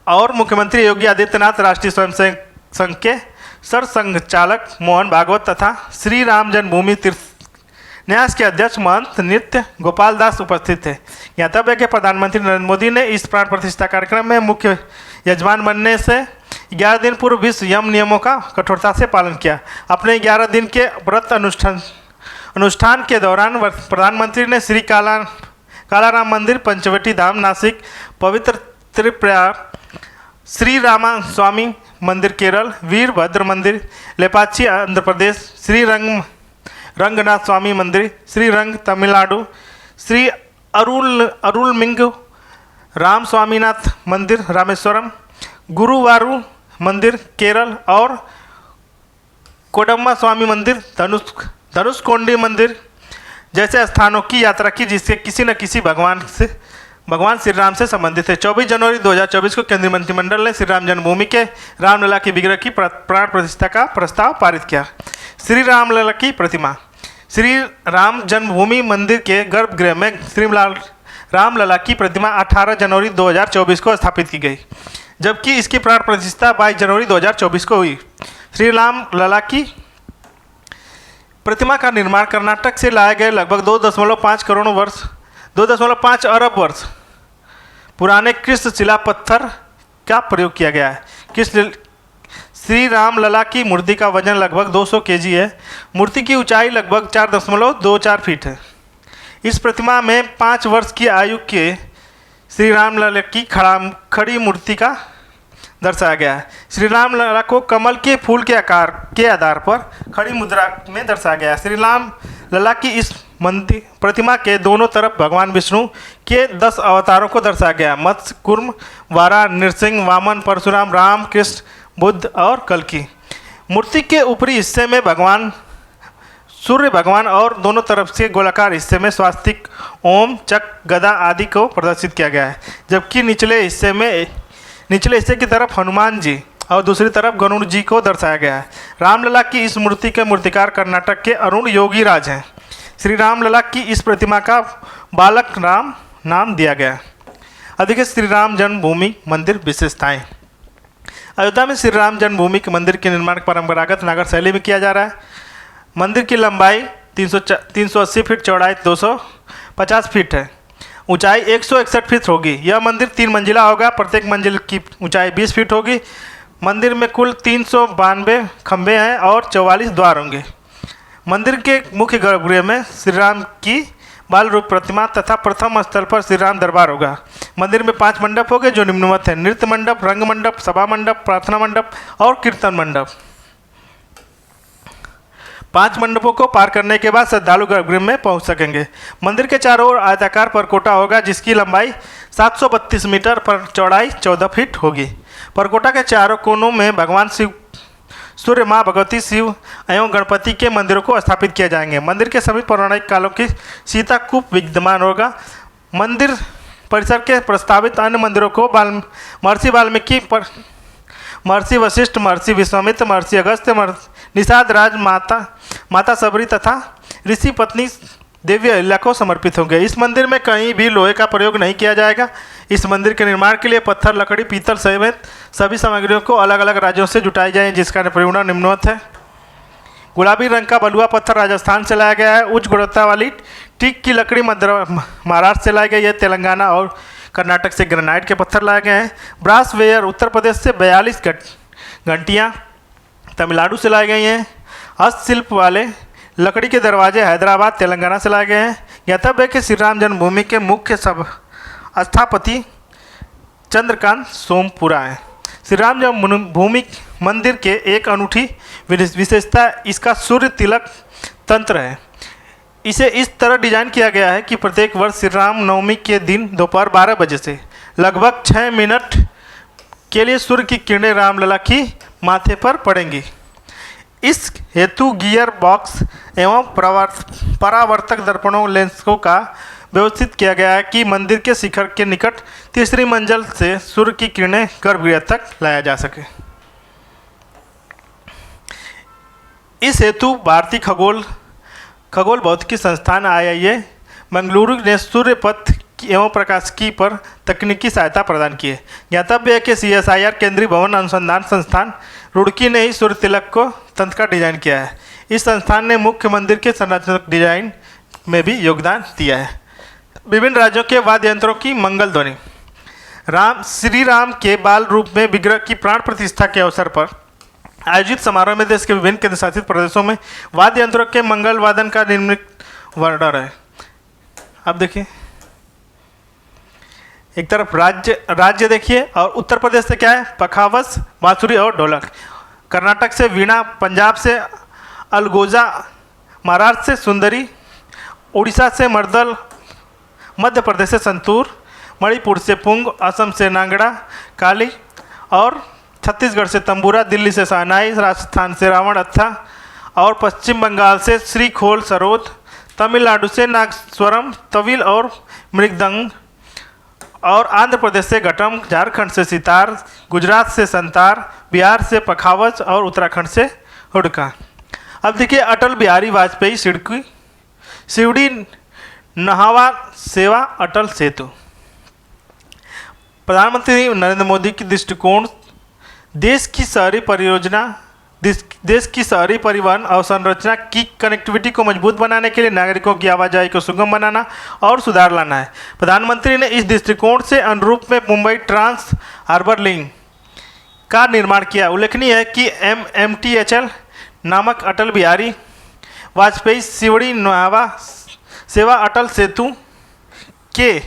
और मुख्यमंत्री योगी आदित्यनाथ, राष्ट्रीय स्वयंसेवक संघ के सरसंघचालक मोहन भागवत तथा श्री राम जन्मभूमि तीर्थ न्यास के अध्यक्ष महंत नृत्य गोपाल दास उपस्थित थे। ज्ञातव्य है कि प्रधानमंत्री नरेंद्र मोदी ने इस प्राण प्रतिष्ठा कार्यक्रम में मुख्य यजमान बनने से 11 दिन पूर्व विश्व यम नियमों का कठोरता से पालन किया। अपने 11 दिन के व्रत अनुष्ठान के दौरान प्रधानमंत्री ने श्री कालाराम मंदिर, पंचवटी धाम नासिक, पवित्र त्रिप्रयाग, श्री रामा स्वामी मंदिर केरल, वीरभद्र मंदिर लेपाक्षी आंध्र प्रदेश, श्री रंगनाथ स्वामी मंदिर श्रीरंग तमिलनाडु, श्री अरुलमिंग राम स्वामीनाथ मंदिर रामेश्वरम, गुरुवारू मंदिर केरल और कोडम्मा स्वामी मंदिर धनुषकोडी मंदिर जैसे स्थानों की यात्रा की, जिससे किसी न किसी भगवान श्री राम से संबंधित है। 24 जनवरी 2024 को केंद्रीय मंत्रिमंडल ने श्री राम जन्मभूमि के रामलला की विग्रह की प्राण प्रतिष्ठा का प्रस्ताव पारित किया। श्री रामलला की प्रतिमा। श्री राम जन्मभूमि मंदिर के गर्भगृह में श्री रामलला की प्रतिमा 18 जनवरी 2024 को स्थापित की गई, जबकि इसकी प्राण प्रतिष्ठा 22 जनवरी 2024 को हुई। श्री रामलला की प्रतिमा का निर्माण कर्नाटक से लाए गए लगभग 2.5 अरब वर्ष पुराने कृष्ण शिला पत्थर का प्रयोग किया गया है। श्री रामलला की मूर्ति का वजन लगभग 200 केजी है। मूर्ति की ऊंचाई लगभग 4.24 फीट है। इस प्रतिमा में 5 वर्ष की आयु के श्री रामलला की खड़ी मूर्ति का दर्शाया गया है। श्री रामलला को कमल के फूल के आकार के आधार पर खड़ी मुद्रा में दर्शाया गया है। श्री रामलला की इस मंदिर प्रतिमा के दोनों तरफ भगवान विष्णु के 10 अवतारों को दर्शाया गया। मत्स्य, कूर्म, वारा, नृसिंह, वामन, परशुराम, राम, कृष्ण, बुद्ध और कल्कि। मूर्ति के ऊपरी हिस्से में भगवान सूर्य भगवान और दोनों तरफ से गोलाकार हिस्से में स्वास्तिक, ओम, चक्र, गदा आदि को प्रदर्शित किया गया है, जबकि निचले हिस्से की तरफ हनुमान जी और दूसरी तरफ गरुड़ जी को दर्शाया गया है। रामलला की इस मूर्ति के मूर्तिकार कर्नाटक के अरुण योगी राज हैं। श्री रामलला की इस प्रतिमा का बालक राम नाम दिया गया है। अधिक श्री राम जन्मभूमि मंदिर विशेषताएं। अयोध्या में श्री राम जन्मभूमि के मंदिर के निर्माण परंपरागत नागर शैली में किया जा रहा है। मंदिर की लंबाई 380 फीट, चौड़ाई 250 फीट है, ऊंचाई 161 फीट होगी। यह मंदिर 3 मंजिला होगा, प्रत्येक मंजिल की ऊंचाई 20 फीट होगी। मंदिर में कुल 392 खंभे हैं और 44 द्वार होंगे। मंदिर के मुख्य गर्भगृह में श्री राम की बाल रूप प्रतिमा तथा प्रथम स्थल पर श्री राम दरबार होगा। मंदिर में 5 मंडप होंगे जो निम्नवत हैं: नृत्य मंडप, रंग मंडप, सभा मंडप, प्रार्थना मंडप और कीर्तन मंडप। 5 मंडपों को पार करने के बाद श्रद्धालु गर्भगृह में पहुंच सकेंगे। मंदिर के चारों ओर आयताकार परकोटा होगा जिसकी लंबाई 732 मीटर पर चौड़ाई 14 फीट होगी। परकोटा के चारों कोनों में भगवान शिव, सूर्य, माँ भगवती, शिव एवं गणपति के मंदिरों को स्थापित किए जाएंगे। मंदिर के सभी पौराणिक कालों की सीता कूप विद्यमान होगा। मंदिर परिसर के प्रस्तावित अन्य मंदिरों को महर्षि वाल्मीकि, महर्षि वशिष्ठ, महर्षि विश्वामित्र, महर्षि अगस्त्य, निषाद राज, माता सबरी तथा ऋषि पत्नी देवी अहिल्या को समर्पित होंगे। इस मंदिर में कहीं भी लोहे का प्रयोग नहीं किया जाएगा। इस मंदिर के निर्माण के लिए पत्थर, लकड़ी, पीतल समेत सभी सामग्रियों को अलग अलग राज्यों से जुटाई जाए, जिसका परिमाण निम्नवत है। गुलाबी रंग का बलुआ पत्थर राजस्थान से लाया गया है। उच्च गुणवत्ता वाली टीक की लकड़ी महाराष्ट्र से लाई गई है। तेलंगाना और कर्नाटक से ग्रेनाइट के पत्थर लाए गए हैं। ब्रास वेयर उत्तर प्रदेश से 42 घंटियाँ तमिलनाडु से लाई गई हैं। हस्तशिल्प वाले लकड़ी के दरवाजे हैदराबाद, तेलंगाना से लाए गए हैं। ज्ञातव्य है कि श्री राम जन्मभूमि के मुख्य स्थापति चंद्रकांत सोमपुरा हैं। श्री राम जन्मभूमि मंदिर के एक अनूठी विशेषता इसका सूर्य तिलक तंत्र है। इसे इस तरह डिजाइन किया गया है कि प्रत्येक वर्ष श्री राम नवमी के दिन दोपहर 12 बजे से लगभग 6 मिनट के लिए सूर्य की किरणें रामलला की माथे पर पड़ेंगी। इस हेतु गियर बॉक्स एवं परावर्तक दर्पणों, लेंसों का व्यवस्थित किया गया है कि मंदिर के शिखर के निकट तीसरी मंजिल से सूर्य की किरणें गर्भगृह तक लाया जा सके। इस हेतु भारतीय खगोल भौतिकी संस्थान IIA मंगलुरु ने सूर्य पथ एवं प्रकाशिकी पर तकनीकी सहायता प्रदान की है। ज्ञातव्य है कि CSIR केंद्रीय भवन अनुसंधान संस्थान रुड़की ने ही सूर्य तिलक को तंत्र का डिजाइन किया है। इस संस्थान ने मुख्य मंदिर के संरचनात्मक डिजाइन में भी योगदान दिया है। विभिन्न राज्यों के वाद्य यंत्रों की मंगल ध्वनि। श्री राम के बाल रूप में विग्रह की प्राण प्रतिष्ठा के अवसर पर आयोजित समारोह में देश के विभिन्न केंद्र शासित प्रदेशों में वाद्य यंत्रों के मंगल वादन का निम्नलिखित वर्णन है। अब देखिए, एक तरफ राज्य देखिए, और उत्तर प्रदेश से क्या है? पखावज, बांसुरी और ढोलक। कर्नाटक से वीणा, पंजाब से अलगोजा, महाराष्ट्र से सुंदरी, उड़ीसा से मर्दल, मध्य प्रदेश से संतूर, मणिपुर से पुंग, असम से नांगड़ा काली और छत्तीसगढ़ से तंबूरा, दिल्ली से शहनाई, राजस्थान से रावण अत्था और पश्चिम बंगाल से श्रीखोल सरोद, तमिलनाडु से नागस्वरम तविल और मृदंग और आंध्र प्रदेश से घटम, झारखंड से सितार, गुजरात से संतार, बिहार से पखावज और उत्तराखंड से हुड़का। अब देखिए, अटल बिहारी वाजपेयी शिवड़ी नहावा सेवा अटल सेतु। प्रधानमंत्री नरेंद्र मोदी की दृष्टिकोण देश की शहरी परिवहन अवसंरचना की कनेक्टिविटी को मजबूत बनाने के लिए नागरिकों की आवाजाही को सुगम बनाना और सुधार लाना है। प्रधानमंत्री ने इस दृष्टिकोण से अनुरूप में मुंबई ट्रांस हार्बर लिंक का निर्माण किया। उल्लेखनीय है कि MMTHL नामक अटल बिहारी वाजपेयी शिवड़ी नहावा सेवा अटल सेतु के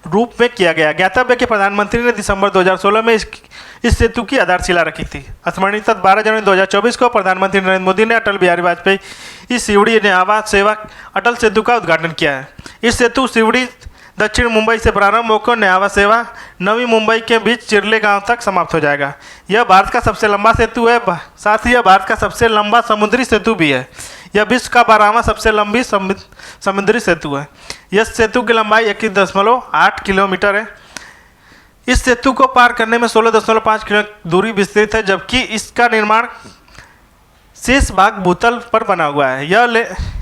रूप में किया गया। ज्ञातव्य के प्रधानमंत्री ने दिसंबर 2016 में इस सेतु की आधारशिला रखी थी। स्मरणीय तक 12 जनवरी 2024 को प्रधानमंत्री नरेंद्र मोदी ने अटल बिहारी वाजपेयी इस शिवड़ी नहावा सेवा अटल सेतु का उद्घाटन किया है। इस सेतु शिवड़ी दक्षिण मुंबई से प्रारंभ होकर न्यावा सेवा नवी मुंबई के बीच चिरले गांव तक समाप्त हो जाएगा। यह भारत का सबसे लंबा सेतु है, साथ ही यह भारत का सबसे लंबा समुद्री सेतु भी है। यह विश्व का 12वां सबसे लंबी समुद्री सेतु है। यह सेतु की लंबाई 21.8 किलोमीटर है। इस सेतु को पार करने में 16.5 किलोमीटर दूरी विस्तृत है, जबकि इसका निर्माण शेष भाग भूतल पर बना हुआ है।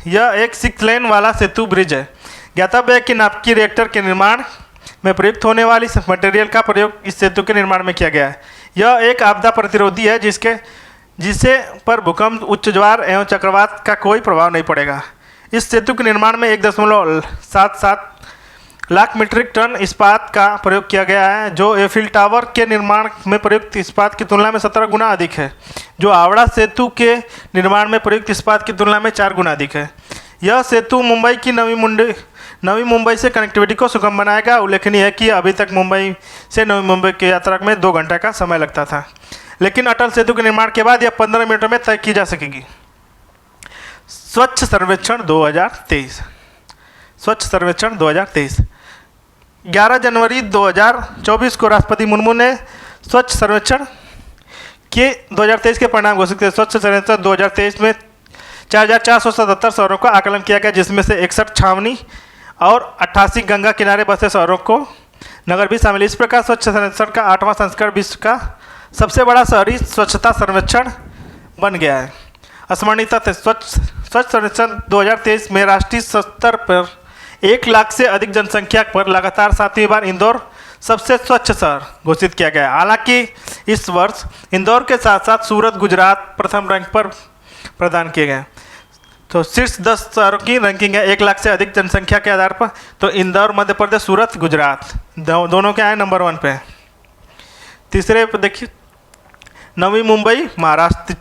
यह एक 6 लेन वाला सेतु ब्रिज है। ज्ञातव्य है कि नाभिकीय रिएक्टर के निर्माण में प्रयुक्त होने वाली मटेरियल का प्रयोग इस सेतु के निर्माण में किया गया है। यह एक आपदा प्रतिरोधी है, जिसे पर भूकंप, उच्च ज्वार एवं चक्रवात का कोई प्रभाव नहीं पड़ेगा। इस सेतु के निर्माण में 1.77 लाख मीट्रिक टन इस्पात का प्रयोग किया गया है, जो एफिल टावर के निर्माण में प्रयुक्त इस्पात की तुलना में 17 गुना अधिक है, जो हावड़ा सेतु के निर्माण में प्रयुक्त इस्पात की तुलना में 4 गुना अधिक है। यह सेतु मुंबई की नवी मुंबई से कनेक्टिविटी को सुगम बनाएगा। उल्लेखनीय है कि अभी तक मुंबई से नवी मुंबई की यात्रा में 2 घंटे का समय लगता था, लेकिन अटल सेतु के निर्माण के बाद यह 15 मिनटों में तय की जा सकेगी। स्वच्छ सर्वेक्षण 2023। स्वच्छ सर्वेक्षण 2023 11 जनवरी 2024 को राष्ट्रपति मुर्मू ने स्वच्छ सर्वेक्षण के 2023 के परिणाम घोषित किए। स्वच्छ सर्वेक्षण 2023 में 4,477 शहरों का आकलन किया गया, जिसमें से 61 छावनी और 88 गंगा किनारे बसे शहरों को नगर भी शामिल। इस प्रकार स्वच्छ सर्वेक्षण का 8वां संस्करण विश्व का सबसे बड़ा शहरी स्वच्छता सर्वेक्षण बन गया है। स्मरणीय तथ्य, स्वच्छ सर्वेक्षण 2023 में राष्ट्रीय स्तर पर 1 लाख से अधिक जनसंख्या पर लगातार 7वीं बार इंदौर सबसे स्वच्छ शहर घोषित किया गया। हालांकि इस वर्ष इंदौर के साथ साथ सूरत, गुजरात प्रथम रैंक पर प्रदान किए गए। तो शीर्ष 10 शहरों की रैंकिंग है 1 लाख से अधिक जनसंख्या के आधार पर। तो इंदौर मध्य प्रदेश, सूरत, गुजरात दोनों के आए नंबर 1 पे। तीसरे पे देखिए नवी मुंबई महाराष्ट्र,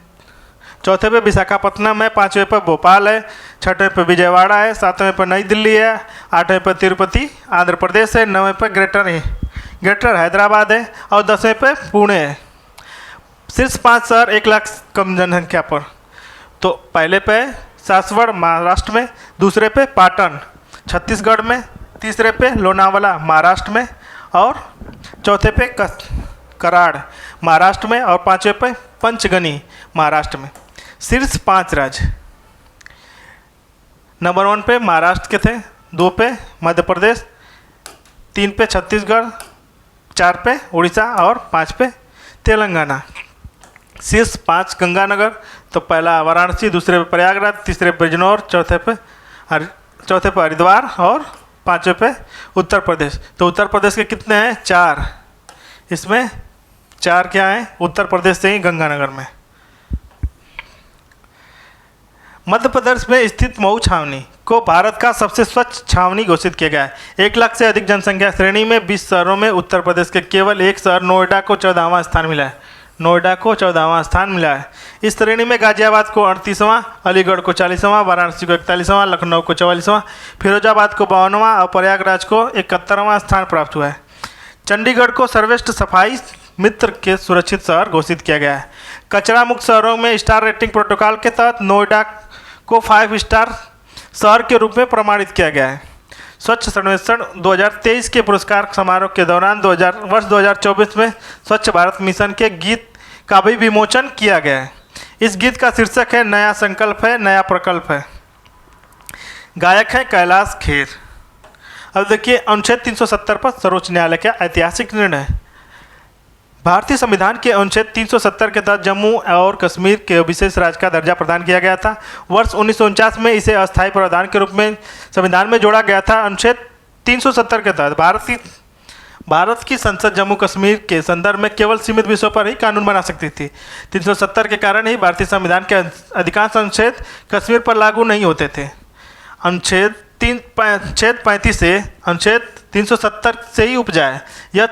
चौथे पे विशाखापट्टनम है, 5वें पे भोपाल है, 6वें पे विजयवाड़ा है, 7वें पे नई दिल्ली है, 8वें पे तिरुपति आंध्र प्रदेश है, 9वें पे ग्रेटर हैदराबाद है और 10वें पे पुणे है। शीर्ष 5 शहर 1 लाख कम जनसंख्या पर। तो पहले पे सासवड़ महाराष्ट्र में, दूसरे पे पाटन छत्तीसगढ़ में, तीसरे पे लोनावाला महाराष्ट्र में और चौथे पे कराड़ महाराष्ट्र में और 5वें पे पंचगनी महाराष्ट्र में। शीर्ष 5 राज्य नंबर 1 पे महाराष्ट्र के थे, 2 पे मध्य प्रदेश, 3 पे छत्तीसगढ़, 4 पे उड़ीसा और 5 पे तेलंगाना। शीर्ष 5 गंगानगर, तो पहला वाराणसी, दूसरे पे प्रयागराज, तीसरे पे बिजनौर, चौथे पे हरिद्वार और 5वें पे उत्तर प्रदेश। तो उत्तर प्रदेश के कितने हैं? 4। इसमें 4 क्या हैं? उत्तर प्रदेश से ही गंगानगर में। मध्य प्रदेश में स्थित मऊ छावनी को भारत का सबसे स्वच्छ छावनी घोषित किया गया है। 1 लाख से अधिक जनसंख्या श्रेणी में 20 शहरों में उत्तर प्रदेश के केवल एक शहर नोएडा को 14वां स्थान मिला है। नोएडा को 14वां स्थान मिला है। इस श्रेणी में गाजियाबाद को 38वां, अलीगढ़ को 40वां, वाराणसी को 41वां, लखनऊ को 44वां, फिरोजाबाद को 52वां और प्रयागराज को 71वां स्थान प्राप्त हुआ है। चंडीगढ़ को सर्वश्रेष्ठ सफाई मित्र के सुरक्षित शहर घोषित किया गया है। कचरा मुक्त शहरों में स्टार रेटिंग प्रोटोकॉल के तहत नोएडा को 5 स्टार शहर के रूप में प्रमाणित किया गया है। स्वच्छ सर्वेक्षण 2023 के पुरस्कार समारोह के दौरान वर्ष 2024 में स्वच्छ भारत मिशन के गीत का भी विमोचन किया गया है। इस गीत का शीर्षक है नया संकल्प है, नया प्रकल्प है। गायक है कैलाश खेर। अब देखिए अनुच्छेद 370 पर सर्वोच्च न्यायालय का ऐतिहासिक निर्णय। भारतीय संविधान के अनुच्छेद 370 के तहत जम्मू और कश्मीर के विशेष राज्य का दर्जा प्रदान किया गया था। वर्ष 1949 में इसे अस्थायी प्रावधान के रूप में संविधान में जोड़ा गया था। अनुच्छेद 370 के तहत भारत की संसद जम्मू कश्मीर के संदर्भ में केवल सीमित विषयों पर ही कानून बना सकती थी। 370 के कारण ही भारतीय संविधान के अधिकांश अनुच्छेद कश्मीर पर लागू नहीं होते थे। अनुच्छेद 35 से अनुच्छेद 370 से ही उपजा है। यह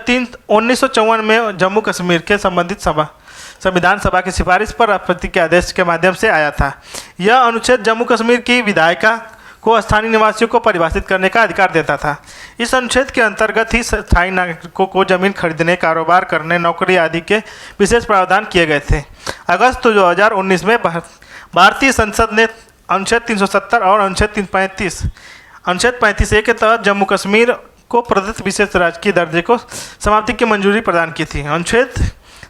1954 में जम्मू कश्मीर के संबंधित संविधान सभा की सिफारिश पर राष्ट्रपति के आदेश के माध्यम से आया था। यह अनुच्छेद जम्मू कश्मीर की विधायिका को स्थानीय निवासियों को परिभाषित करने का अधिकार देता था। इस अनुच्छेद के अंतर्गत ही स्थायी नागरिकों को जमीन खरीदने, कारोबार करने, नौकरी आदि के विशेष प्रावधान किए गए थे। अगस्त 2019 में भारतीय संसद ने अनुच्छेद 370 और अनुच्छेद 35A के तहत जम्मू कश्मीर को प्रदत्त विशेष राजकीय दर्जे को समाप्ति की मंजूरी प्रदान की थी। अनुच्छेद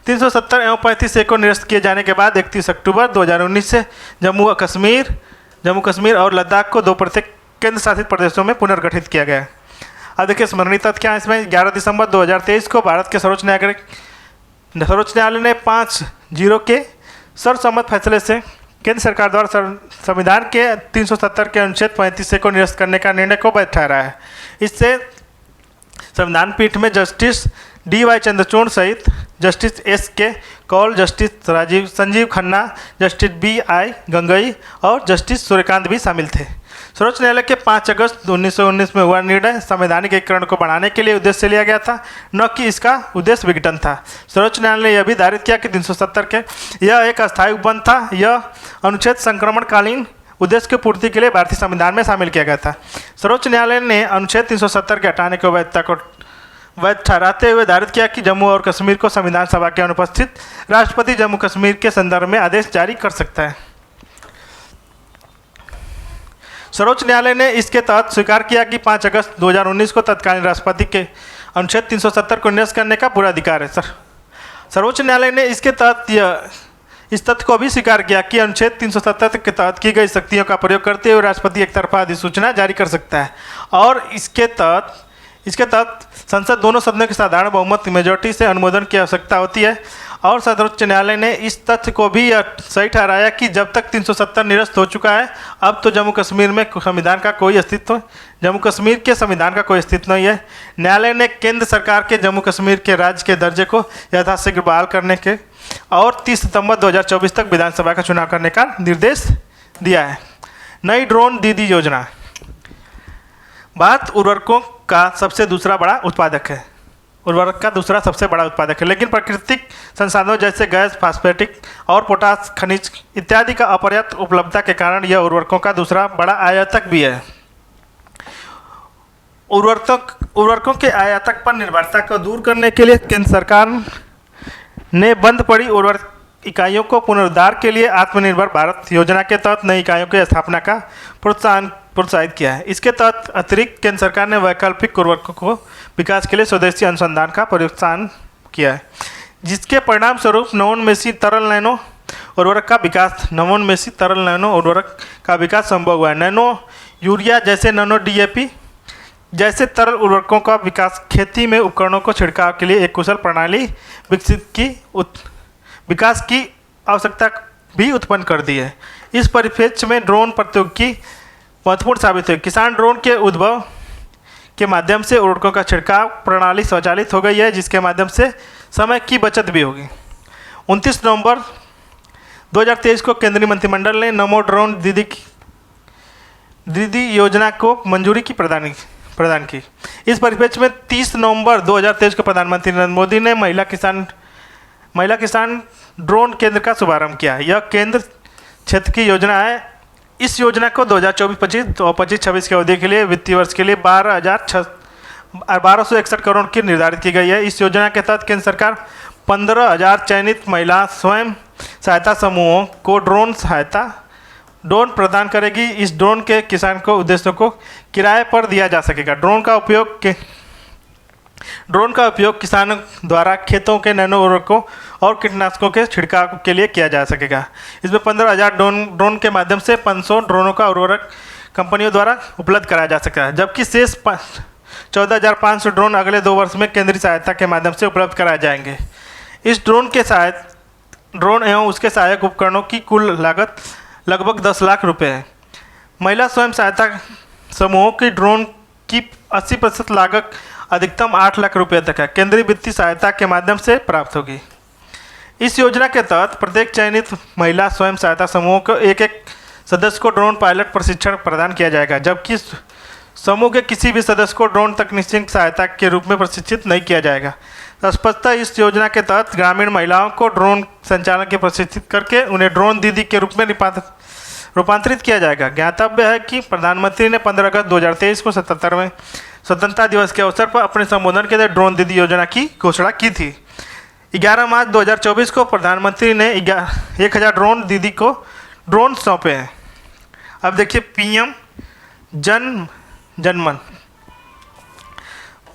370 एवं 35 ए को निरस्त किए जाने के बाद 31 अक्टूबर 2019 से जम्मू कश्मीर और लद्दाख को 2 प्रत्येक केंद्र शासित प्रदेशों में पुनर्गठित किया गया। अब देखिए स्मरणीय तथ्य क्या है इसमें। 11 दिसंबर 2023 को भारत के सर्वोच्च न्यायालय ने 5-0 के सर्वसम्मत फैसले से केंद्र सरकार द्वारा संविधान के 370 के अनुच्छेद 35 ए को निरस्त करने का निर्णय को वैध ठहराया है। इससे संविधान पीठ में जस्टिस DY चंद्रचूड़ सहित justice SK Kaul, justice Sanjiv Khanna, justice BI गंगई और जस्टिस सूर्यकांत भी शामिल थे। सर्वोच्च न्यायालय के 5 अगस्त 1919 में हुआ निर्णय संवैधानिक एकीकरण को बढ़ाने के लिए उद्देश्य से लिया गया था, न कि इसका उद्देश्य विघटन था। सर्वोच्च न्यायालय ने यह भी धारित किया कि 370 के यह एक अस्थायी उपबंध था। यह अनुच्छेद संक्रमणकालीन उद्देश्य की पूर्ति के लिए भारतीय संविधान में शामिल किया गया था। सर्वोच्च न्यायालय ने अनुच्छेद 370 के हटाने की वैधता को वैध ठहराते हुए धारित किया कि जम्मू और कश्मीर को संविधान सभा के अनुपस्थित राष्ट्रपति जम्मू कश्मीर के संदर्भ में आदेश जारी कर सकता है। सर्वोच्च न्यायालय ने इसके तहत स्वीकार किया कि 5 अगस्त 2019 को तत्कालीन राष्ट्रपति के अनुच्छेद 370 को निरस्त करने का पूरा अधिकार है। सर्वोच्च न्यायालय ने इसके तहत इस तथ्य को भी स्वीकार किया कि अनुच्छेद 370 के तहत की गई शक्तियों का प्रयोग करते हुए राष्ट्रपति एक तरफा अधिसूचना जारी कर सकता है और इसके तहत संसद दोनों सदनों की साधारण बहुमत मेजोरिटी से अनुमोदन की आवश्यकता होती है। और सर्वोच्च न्यायालय ने इस तथ्य को भी सही ठहराया कि जब तक 370 निरस्त हो चुका है, अब तो जम्मू कश्मीर के संविधान का कोई अस्तित्व नहीं है। न्यायालय ने केंद्र सरकार के जम्मू कश्मीर के राज्य के दर्जे को यथाशीघ्र बहाल करने के और 30 सितंबर 2024 तक विधानसभा का चुनाव करने का निर्देश दिया है। नई ड्रोन दीदी योजना। भारत उर्वरकों का दूसरा सबसे बड़ा उत्पादक है, लेकिन प्राकृतिक संसाधनों जैसे गैस, फास्फेटिक और पोटास खनिज इत्यादि का अपर्याप्त उपलब्धता के कारण यह उर्वरकों का दूसरा बड़ा आयातक भी है। उर्वरकों के आयातक पर निर्भरता को दूर करने के लिए केंद्र सरकार ने बंद पड़ी उर्वरक इकाइयों को पुनरुद्धार के लिए आत्मनिर्भर भारत योजना के तहत नई इकाइयों की स्थापना का प्रोत्साहित किया है। इसके तहत अतिरिक्त केंद्र सरकार ने वैकल्पिक उर्वरकों को विकास के लिए स्वदेशी अनुसंधान का प्रोत्साहन किया है, जिसके परिणाम स्वरूप नवोन्मेषी तरल नैनो उर्वरक का विकास संभव हुआ है। नैनो यूरिया जैसे नैनो DAP जैसे तरल उर्वरकों का विकास खेती में उपकरणों को छिड़काव के लिए एक कुशल प्रणाली विकास की आवश्यकता भी उत्पन्न कर दी है। इस परिप्रेक्ष्य में ड्रोन प्रौद्योगिकी महत्वपूर्ण साबित हुई। किसान ड्रोन के उद्भव के माध्यम से उर्वरकों का छिड़काव प्रणाली स्वचालित हो गई है, जिसके माध्यम से समय की बचत भी होगी। 29 नवंबर 2023 को केंद्रीय मंत्रिमंडल ने नमो ड्रोन दीदी योजना को मंजूरी की प्रदान की। इस परिप्रेक्ष्य में 30 नवंबर 2023 को प्रधानमंत्री नरेंद्र मोदी ने महिला किसान ड्रोन केंद्र का शुभारंभ किया। यह केंद्र क्षेत्र की योजना है। इस योजना को 2024-25 और 25-26 के अवधि के लिए वित्तीय वर्ष के लिए 1261 करोड़ की निर्धारित की गई है। इस योजना के तहत केंद्र सरकार 15,000 चयनित महिला स्वयं सहायता समूहों को ड्रोन प्रदान करेगी। इस ड्रोन के किसान को उद्देश्यों को किराए पर दिया जा सकेगा। ड्रोन का उपयोग किसानों द्वारा खेतों के नैनो उर्वरकों और कीटनाशकों के छिड़काव के लिए किया जा सकेगा। इसमें 15,000 ड्रोन के माध्यम से 500 ड्रोनों का उर्वरक कंपनियों द्वारा उपलब्ध कराया जा सकता है, जबकि शेष 14,500 ड्रोन अगले 2 वर्ष में केंद्रीय सहायता के माध्यम से उपलब्ध कराए जाएंगे। इस ड्रोन एवं उसके सहायक उपकरणों की कुल लागत लगभग 10 लाख रुपये है। महिला स्वयं सहायता समूहों की ड्रोन की 80% लागत अधिकतम 8 लाख रुपये तक है, केंद्रीय वित्तीय सहायता के माध्यम से प्राप्त होगी। इस योजना के तहत प्रत्येक चयनित महिला स्वयं सहायता समूहों को एक सदस्य को ड्रोन पायलट प्रशिक्षण प्रदान किया जाएगा, जबकि समूह के किसी भी सदस्य को ड्रोन तकनीकी सहायता के रूप में प्रशिक्षित नहीं किया जाएगा। स्पष्टतः इस योजना के तहत ग्रामीण महिलाओं को ड्रोन संचालन के प्रशिक्षित करके उन्हें ड्रोन दीदी के रूप में रूपांतरित किया जाएगा। ज्ञातव्य है कि प्रधानमंत्री ने 15 अगस्त 2023 को 77वें स्वतंत्रता दिवस के अवसर पर अपने संबोधन के तहत ड्रोन दीदी योजना की घोषणा की थी। 11 मार्च 2024 को प्रधानमंत्री ने 1000 ड्रोन दीदी को ड्रोन सौंपे हैं। अब देखिए PM जनमन।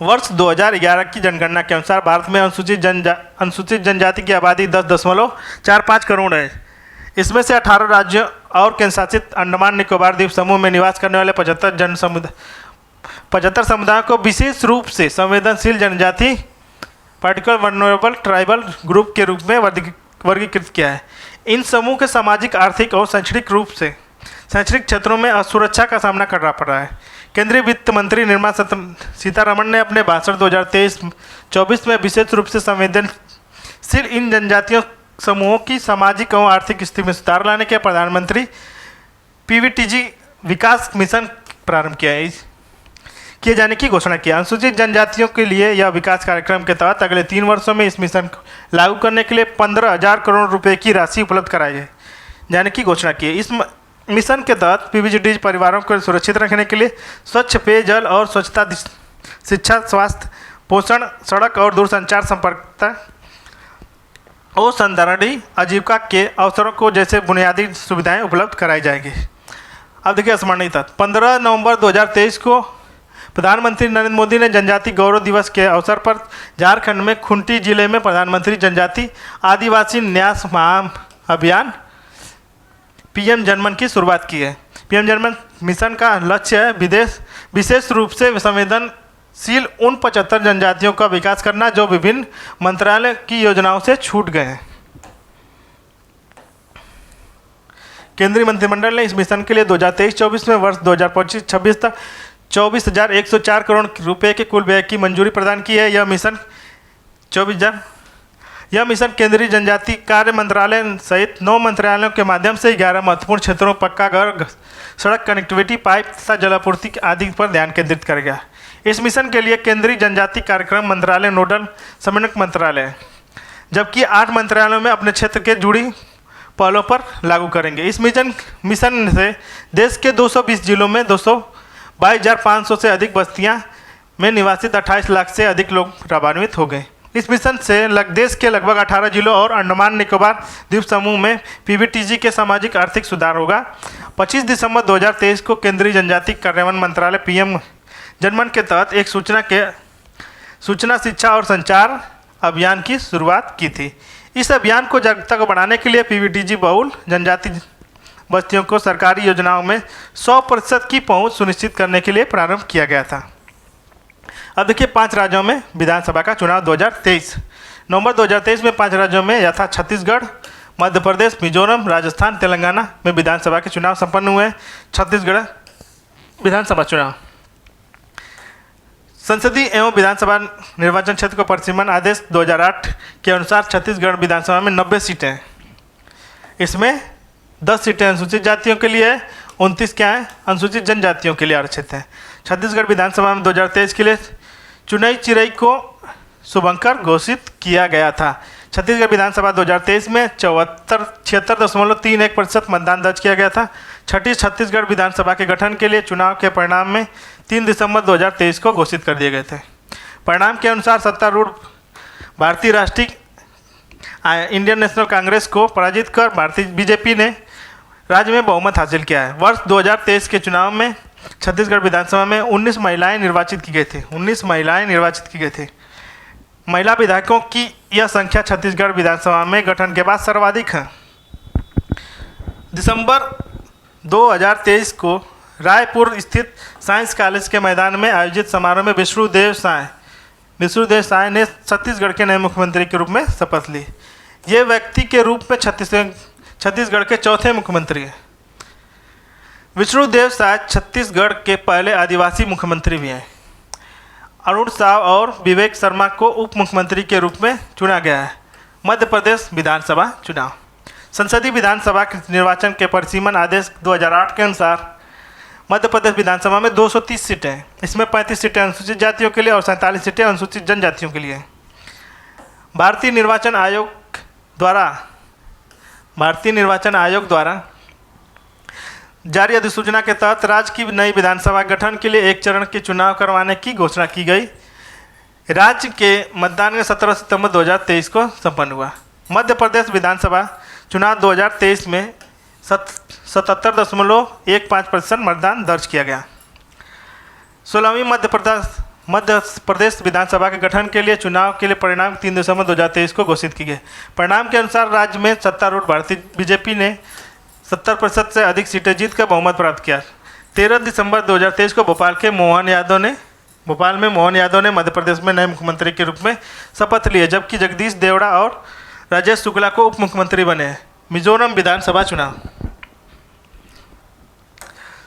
वर्ष 2011 की जनगणना के अनुसार भारत में अनुसूचित जनजाति की आबादी 10.45 करोड़ है। इसमें से 18 राज्यों और केंद्र शासित अंडमान निकोबार द्वीप समूह में निवास करने वाले 75 समुदायों को विशेष रूप से संवेदनशील जनजाति पार्टिकुलर वनरेबल ट्राइबल ग्रुप के रूप में वर्गीकृत किया है। इन समूह के सामाजिक, आर्थिक और शैक्षणिक क्षेत्रों में असुरक्षा का सामना करना पड़ रहा है। केंद्रीय वित्त मंत्री निर्मला सीतारमण ने अपने भाषण 2023-24 में विशेष रूप से संवेदनशील इन जनजातीय समूहों की सामाजिक और आर्थिक स्थिति में सुधार लाने के प्रधानमंत्री पीवीटीजी विकास मिशन प्रारंभ किए जाने की घोषणा की। अनुसूचित जनजातियों के लिए यह विकास कार्यक्रम के तहत अगले 3 वर्षों में इस मिशन को लागू करने के लिए 15,000 करोड़ रुपए की राशि उपलब्ध कराई जाने की घोषणा की है। इस मिशन के तहत पीवीटीजी परिवारों को सुरक्षित रखने के लिए स्वच्छ पेयजल और स्वच्छता, शिक्षा, स्वास्थ्य, पोषण, सड़क और दूरसंचार संपर्कता और संधारणीय आजीविका के अवसरों को जैसे बुनियादी सुविधाएं उपलब्ध कराई जाएगी। अब देखिए स्मरणीय तथ्य। 15 नवंबर 2023 को प्रधानमंत्री नरेंद्र मोदी ने जनजाति गौरव दिवस के अवसर पर झारखंड में खूंटी जिले में प्रधानमंत्री जनजाति आदिवासी न्यास महाअभियान पीएम जनमन की शुरुआत की है। पीएम जनमन मिशन का लक्ष्य है विशेष रूप से संवेदनशील उन 75 जनजातियों का विकास करना जो विभिन्न मंत्रालय की योजनाओं से छूट गए हैं। केंद्रीय मंत्रिमंडल ने इस मिशन के लिए 2023-24 में वर्ष 2025-26 तक 24,104 करोड़ रुपए के कुल व्यय की मंजूरी प्रदान की है। यह मिशन केंद्रीय जनजाति कार्य मंत्रालय सहित 9 मंत्रालयों के माध्यम से 11 महत्वपूर्ण क्षेत्रों पक्का घर, सड़क कनेक्टिविटी, पाइप तथा जलापूर्ति आदि पर ध्यान केंद्रित करेगा। इस मिशन के लिए केंद्रीय जनजाति कार्यक्रम मंत्रालय नोडल समन्वयक मंत्रालय है, जबकि 8 मंत्रालयों में अपने क्षेत्र के जुड़ी पहलों पर लागू करेंगे। इस मिशन से देश के 220 जिलों में 22,500 से अधिक बस्तियां में निवासित 28 लाख से अधिक लोग लाभान्वित हो गए। इस मिशन से देश के लगभग 18 जिलों और अंडमान निकोबार द्वीप समूह में पीवीटीजी के सामाजिक आर्थिक सुधार होगा। 25 दिसंबर 2023 को केंद्रीय जनजाति कार्यान्वयन मंत्रालय पीएम जनमन के तहत एक सूचना, शिक्षा और संचार अभियान की शुरुआत की थी। इस अभियान को जागरूकता को बढ़ाने के लिए पीवीटीजी बहुल जनजाति बस्तियों को सरकारी योजनाओं में 100% की पहुंच सुनिश्चित करने के लिए प्रारंभ किया गया था। अब देखिए 5 राज्यों में विधानसभा का चुनाव 2023। नवंबर 2023 में 5 राज्यों में यथा छत्तीसगढ़, मध्य प्रदेश, मिजोरम, राजस्थान, तेलंगाना में विधानसभा के चुनाव संपन्न हुए। छत्तीसगढ़ विधानसभा चुनाव संसदीय एवं विधानसभा निर्वाचन क्षेत्र को परिसीमन आदेश 2008 के अनुसार छत्तीसगढ़ विधानसभा में 90 सीटें हैं। इसमें 10 सीटें अनुसूचित जातियों के लिए है, 29 क्या है अनुसूचित जनजातियों के लिए आरक्षित है। छत्तीसगढ़ विधानसभा में 2023 के लिए चुनाई चिरई को शुभंकर घोषित किया गया था। छत्तीसगढ़ विधानसभा 2023 में 76.31% मतदान दर्ज किया गया था। छठी छत्तीसगढ़ विधानसभा के गठन के लिए चुनाव के परिणाम में 3 दिसंबर 2023 को घोषित कर दिए गए थे। परिणाम के अनुसार सत्तारूढ़ भारतीय राष्ट्रीय इंडियन नेशनल कांग्रेस को पराजित कर भारतीय बीजेपी ने राज्य में बहुमत हासिल किया है। वर्ष 2023 के चुनाव में छत्तीसगढ़ विधानसभा में 19 महिलाएं निर्वाचित की गई थी। 19 महिलाएं निर्वाचित की गई थी। महिला विधायकों की यह संख्या छत्तीसगढ़ विधानसभा में गठन के बाद सर्वाधिक है। दिसंबर 2023 को रायपुर स्थित साइंस कॉलेज के मैदान में आयोजित समारोह में विष्णुदेव साय ने छत्तीसगढ़ के नए मुख्यमंत्री के रूप में शपथ ली। ये व्यक्ति के रूप में छत्तीसगढ़ के चौथे मुख्यमंत्री हैं। विष्णुदेव साय छत्तीसगढ़ के पहले आदिवासी मुख्यमंत्री भी हैं। अरुण साव और विवेक शर्मा को उप मुख्यमंत्री के रूप में चुना गया है। मध्य प्रदेश विधानसभा चुनाव संसदीय विधानसभा के निर्वाचन के परिसीमन आदेश 2008 के अनुसार मध्य प्रदेश विधानसभा में 230 सीटें हैं। इसमें 35 सीटें अनुसूचित जातियों के लिए और 47 सीटें अनुसूचित जनजातियों के लिए हैं। भारतीय निर्वाचन आयोग द्वारा जारी अधिसूचना के तहत राज्य की नई विधानसभा गठन के लिए एक चरण के चुनाव करवाने की घोषणा की गई। राज्य के मतदान में 17 सितंबर 2023 को संपन्न हुआ। मध्य प्रदेश विधानसभा चुनाव 2023 में 77.15% मतदान दर्ज किया गया। 16वीं मध्य प्रदेश विधानसभा के गठन के लिए चुनाव के लिए परिणाम 3 दिसंबर 2023 को घोषित किए गए। परिणाम के अनुसार राज्य में सत्तारूढ़ भारतीय बीजेपी ने 70% से अधिक सीटें जीतकर बहुमत प्राप्त किया। 13 दिसंबर 2023 को भोपाल में मोहन यादव ने मध्य प्रदेश में नए मुख्यमंत्री के रूप में शपथ लिए, जबकि जगदीश देवड़ा और राजेश शुक्ला को उप मुख्यमंत्री बने। मिजोरम विधानसभा चुनाव।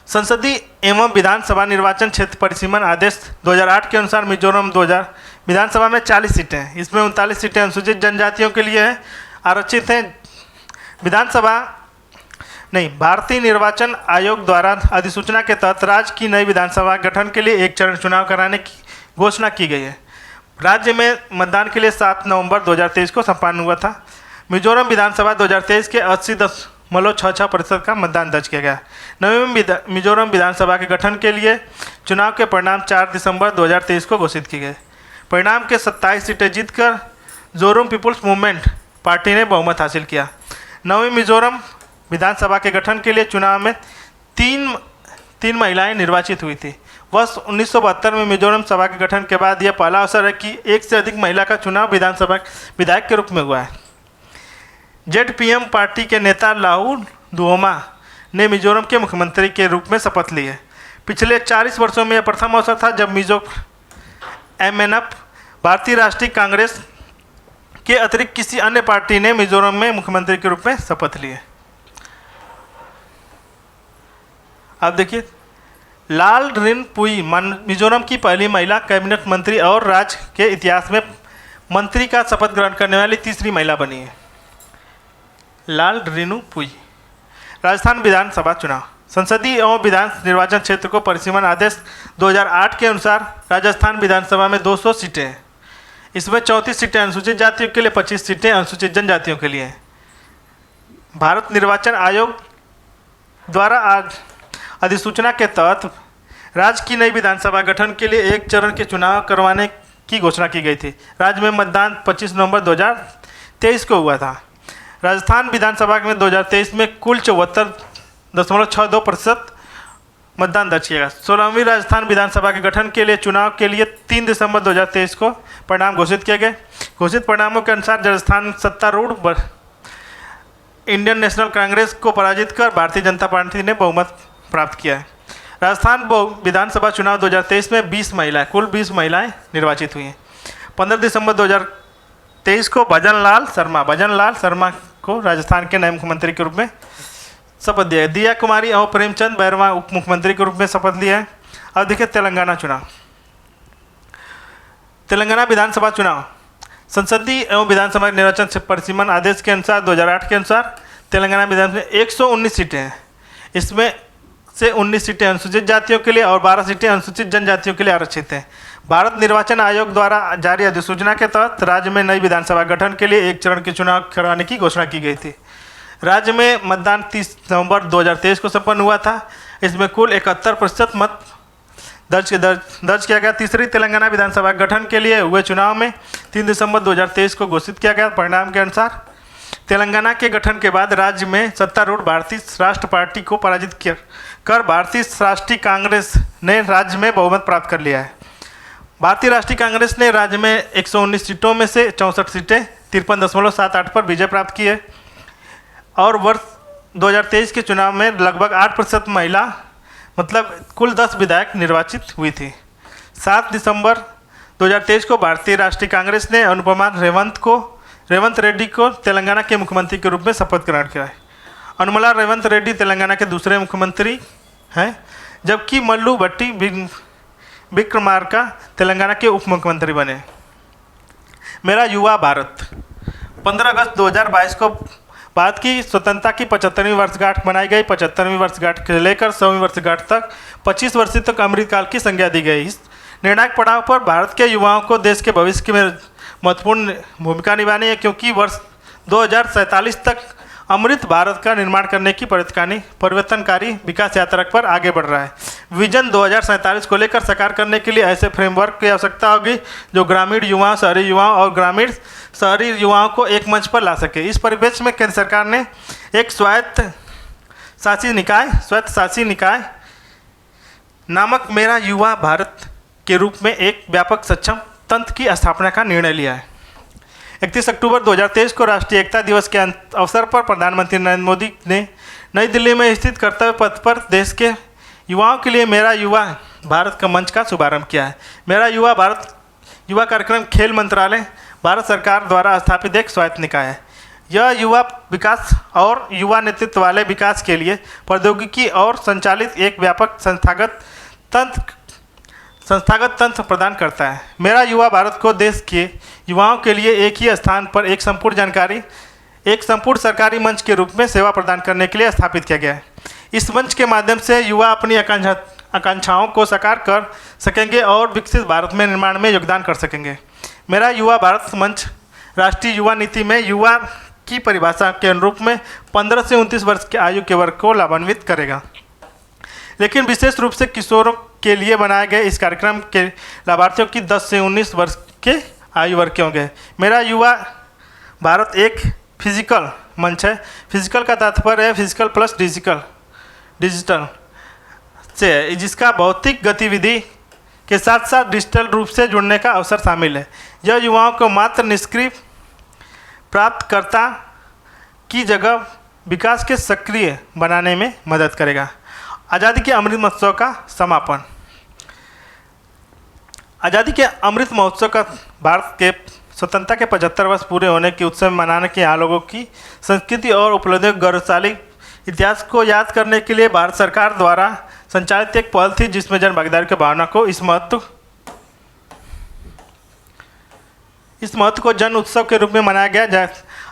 संसदीय एवं विधानसभा निर्वाचन क्षेत्र परिसीमन आदेश 2008 के अनुसार मिजोरम 2000 विधानसभा में 40 सीटें हैं। इसमें 39 सीटें अनुसूचित जनजातियों के लिए हैं, आरक्षित हैं। भारतीय निर्वाचन आयोग द्वारा अधिसूचना के तहत राज्य की नई विधानसभा गठन के लिए एक चरण चुनाव कराने की घोषणा की गई है। राज्य में मतदान के लिए 7 नवंबर 2023 को संपन्न हुआ था। मिजोरम विधानसभा 2023 के 80.66% का मतदान दर्ज किया गया। नवी मिजोरम विधानसभा के गठन के लिए चुनाव के परिणाम 4 दिसंबर 2023 को घोषित किए गए। परिणाम के 27 सीटें जीतकर जोरम पीपुल्स मूवमेंट पार्टी ने बहुमत हासिल किया। नवी मिजोरम विधानसभा के गठन के लिए चुनाव में तीन महिलाएं निर्वाचित हुई थी। वर्ष 1972 में मिजोरम सभा के गठन के बाद यह पहला अवसर है कि एक से अधिक महिला का चुनाव विधानसभा विधायक के रूप में हुआ है। जेडपीएम पार्टी के नेता लाहुल दुओमा ने मिजोरम के मुख्यमंत्री के रूप में शपथ ली है। पिछले 40 वर्षों में यह प्रथम अवसर था जब MNF भारतीय राष्ट्रीय कांग्रेस के अतिरिक्त किसी अन्य पार्टी ने मिजोरम में मुख्यमंत्री के रूप में शपथ ली है। अब देखिए, लाल रिनपुई मिजोरम की पहली महिला कैबिनेट मंत्री और राज्य के इतिहास में मंत्री का शपथ ग्रहण करने वाली तीसरी महिला बनी है। लाल रिनपुई। राजस्थान विधानसभा चुनाव। संसदीय एवं विधान निर्वाचन क्षेत्र को परिसीमन आदेश 2008 के अनुसार राजस्थान विधानसभा में 200 सीटें हैं। इसमें 34 सीटें अनुसूचित जातियों के लिए, 25 सीटें अनुसूचित जनजातियों के लिए हैं। भारत निर्वाचन आयोग द्वारा आज अधिसूचना के तहत राज्य की नई विधानसभा गठन के लिए एक चरण के चुनाव करवाने की घोषणा की गई थी। राज्य में मतदान 25 नवंबर 2023 को हुआ था। राजस्थान विधानसभा में 2023 में कुल 74.62% मतदान दर्ज किया गया। 16वीं राजस्थान विधानसभा के गठन के लिए चुनाव के लिए 3 दिसंबर 2023 को परिणाम घोषित किए गए। घोषित परिणामों के अनुसार राजस्थान सत्तारूढ़ इंडियन नेशनल कांग्रेस को पराजित कर भारतीय जनता पार्टी ने बहुमत प्राप्त किया है। राजस्थान विधानसभा चुनाव 2023 में कुल 20 महिलाएं निर्वाचित हुई हैं। 15 दिसंबर 2023 को भजनलाल शर्मा को राजस्थान के नए मुख्यमंत्री के रूप में शपथ दिया। दिया कुमारी और प्रेमचंद बैरवा उप मुख्यमंत्री के रूप में शपथ लिया है। अब देखिए तेलंगाना चुनाव। तेलंगाना विधानसभा चुनाव। संसदीय एवं विधानसभा निर्वाचन परिसीमन आदेश के अनुसार 2008 के अनुसार तेलंगाना विधानसभा में 119 सीटें हैं। इसमें से 19 सीटें अनुसूचित जातियों के लिए और 12 सीटें अनुसूचित जनजातियों के लिए आरक्षित हैं। भारत निर्वाचन आयोग द्वारा जारी अधिसूचना के तहत राज्य में नई विधानसभा गठन के लिए एक चरण के चुनाव कराने की घोषणा की गई थी। राज्य में मतदान 30 नवंबर 2023 को संपन्न हुआ था। इसमें कुल 71% मत दर्ज किया गया। तीसरी तेलंगाना विधानसभा गठन के लिए हुए चुनाव में 3 दिसंबर 2023 को घोषित किया गया। परिणाम के अनुसार तेलंगाना के गठन के बाद राज्य में सत्तारूढ़ भारतीय राष्ट्र पार्टी को पराजित कर भारतीय राष्ट्रीय कांग्रेस ने राज्य में बहुमत प्राप्त कर लिया है। भारतीय राष्ट्रीय कांग्रेस ने राज्य में 119 सीटों में से 64 सीटें 53.78 पर विजय प्राप्त की है और वर्ष 2023 के चुनाव में लगभग 8% महिला मतलब कुल 10 विधायक निर्वाचित हुई थी। 7 दिसंबर 2023 को भारतीय राष्ट्रीय कांग्रेस ने अनुपमा रेवंत रेड्डी को तेलंगाना के मुख्यमंत्री के रूप में शपथ ग्रहण किया है। अनुमला रेवंत रेड्डी तेलंगाना के दूसरे मुख्यमंत्री हैं, जबकि मल्लू भट्टी विक्रमार्का तेलंगाना के उप मुख्यमंत्री बने। मेरा युवा भारत। 15 अगस्त 2022 को भारत की स्वतंत्रता की 75वीं वर्षगांठ मनाई गई। 75वीं वर्षगांठ से लेकर 100वीं वर्षगांठ तक 25 वर्ष तक अमृतकाल की संज्ञा दी गई। इस निर्णायक पड़ाव पर भारत के युवाओं को देश के भविष्य में महत्वपूर्ण भूमिका निभानी है, क्योंकि वर्ष 2047 तक अमृत भारत का निर्माण करने की परिवर्तनकारी विकास यात्रा पर आगे बढ़ रहा है। विजन 2047 को लेकर साकार करने के लिए ऐसे फ्रेमवर्क की आवश्यकता होगी जो ग्रामीण युवाओं, शहरी युवाओं और ग्रामीण शहरी युवाओं को एक मंच पर ला सके। इस परिप्रेक्ष्य में केंद्र सरकार ने एक स्वायत्त शासी निकाय नामक मेरा युवा भारत के रूप में एक व्यापक सक्षम तंत्र की स्थापना का निर्णय लिया है। 31 अक्टूबर 2023 को राष्ट्रीय एकता दिवस के अवसर पर प्रधानमंत्री नरेंद्र मोदी ने नई दिल्ली में स्थित कर्तव्य पथ पर देश के युवाओं के लिए मेरा युवा भारत का मंच का शुभारंभ किया है। मेरा युवा भारत युवा कार्यक्रम खेल मंत्रालय भारत सरकार द्वारा स्थापित एक स्वायत्त निकाय है। यह युवा विकास और युवा नेतृत्व वाले विकास के लिए प्रौद्योगिकी और संचालित एक व्यापक संस्थागत तंत्र प्रदान करता है। मेरा युवा भारत को देश के युवाओं के लिए एक ही स्थान पर एक संपूर्ण सरकारी मंच के रूप में सेवा प्रदान करने के लिए स्थापित किया गया है। इस मंच के माध्यम से युवा अपनी आकांक्षाओं को साकार कर सकेंगे और विकसित भारत में निर्माण में योगदान कर सकेंगे। मेरा युवा भारत मंच राष्ट्रीय युवा नीति में युवा की परिभाषा के अनुरूप में 15 से 29 वर्ष के आयु के वर्ग को लाभान्वित करेगा, लेकिन विशेष रूप से किशोरों के लिए बनाए गए इस कार्यक्रम के लाभार्थियों की 10 से 19 वर्ष के आयु वर्ग के होंगे। मेरा युवा भारत एक फिजिकल मंच है। फिजिकल का तात्पर्य है फिजिकल प्लस डिजिटल से है, जिसका भौतिक गतिविधि के साथ साथ डिजिटल रूप से जुड़ने का अवसर शामिल है। यह युवाओं को मात्र निष्क्रिय प्राप्तकर्ता की जगह विकास के सक्रिय बनाने में मदद करेगा। आज़ादी के अमृत महोत्सव का समापन। आज़ादी के अमृत महोत्सव का भारत के स्वतंत्रता के 75 वर्ष पूरे होने के उत्सव मनाने के यहाँ लोगों की संस्कृति और उपलब्धियों गौरवशाली इतिहास को याद करने के लिए भारत सरकार द्वारा संचालित एक पहल थी, जिसमें जन भागीदारी की भावना को इस महत्व को जन उत्सव के रूप में मनाया गया।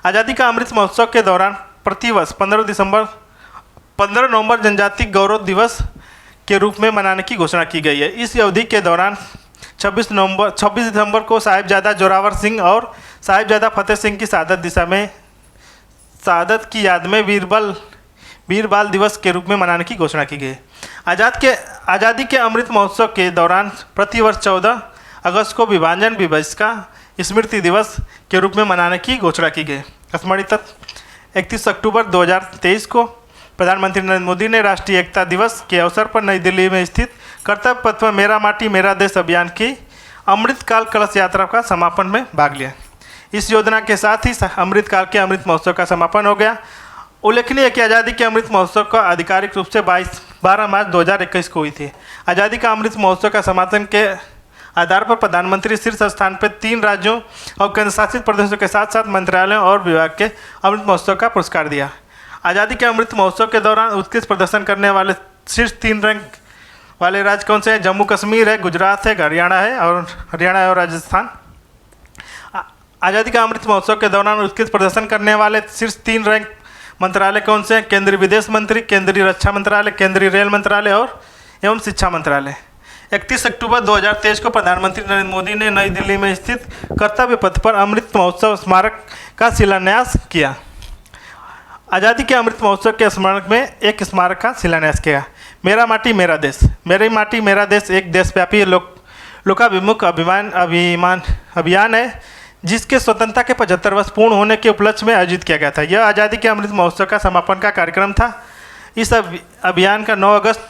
आज़ादी का अमृत महोत्सव के दौरान प्रतिवर्ष 15 नवंबर जनजाति गौरव दिवस के रूप में मनाने की घोषणा की गई है। इस अवधि के दौरान 26 दिसंबर को साहिबजादा जोरावर सिंह और साहिबजादा फतेह सिंह की शहादत की याद में वीर बाल दिवस के रूप में मनाने की घोषणा की गई। आज़ादी के अमृत महोत्सव के दौरान प्रतिवर्ष 14 अगस्त को विभाजन दिवस का स्मृति दिवस के रूप में मनाने की घोषणा की गई। स्मृति 31 अक्टूबर 2023 को प्रधानमंत्री नरेंद्र मोदी ने राष्ट्रीय एकता दिवस के अवसर पर नई दिल्ली में स्थित कर्तव्य पथ में मेरा माटी मेरा देश अभियान की अमृतकाल कलश यात्रा का समापन में भाग लिया। इस योजना के साथ ही अमृतकाल के अमृत महोत्सव का समापन हो गया। उल्लेखनीय है कि आज़ादी के अमृत महोत्सव का आधिकारिक रूप से 12 मार्च 2021 को हुई थी। आज़ादी का अमृत महोत्सव का समापन के आधार पर प्रधानमंत्री शीर्ष स्थान पर 3 राज्यों और केंद्रशासित प्रदेशों के साथ साथ मंत्रालयों और विभाग के अमृत महोत्सव का पुरस्कार दिया। आज़ादी के अमृत महोत्सव के दौरान उत्कृष्ट प्रदर्शन करने वाले शीर्ष 3 रैंक वाले राज्य कौन से हैं? जम्मू कश्मीर है, गुजरात है, हरियाणा और राजस्थान। आज़ादी का अमृत महोत्सव के दौरान उत्कृष्ट प्रदर्शन करने वाले शीर्ष 3 रैंक मंत्रालय कौन से हैं? केंद्रीय विदेश मंत्री, केंद्रीय रक्षा मंत्रालय, केंद्रीय रेल मंत्रालय और एवं शिक्षा मंत्रालय। 31 अक्टूबर 2023 को प्रधानमंत्री नरेंद्र मोदी ने नई दिल्ली में स्थित कर्तव्य पथ पर अमृत महोत्सव स्मारक का शिलान्यास किया। आज़ादी के अमृत महोत्सव के स्मरण में एक स्मारक का शिलान्यास किया। मेरा माटी मेरा देश, मेरी माटी मेरा देश एक देशव्यापी लोकाभिमुख अभियान है, जिसके स्वतंत्रता के 75 वर्ष पूर्ण होने के उपलक्ष्य में आयोजित किया गया था। यह आज़ादी के अमृत महोत्सव का समापन का कार्यक्रम था। इस अभियान का 9 अगस्त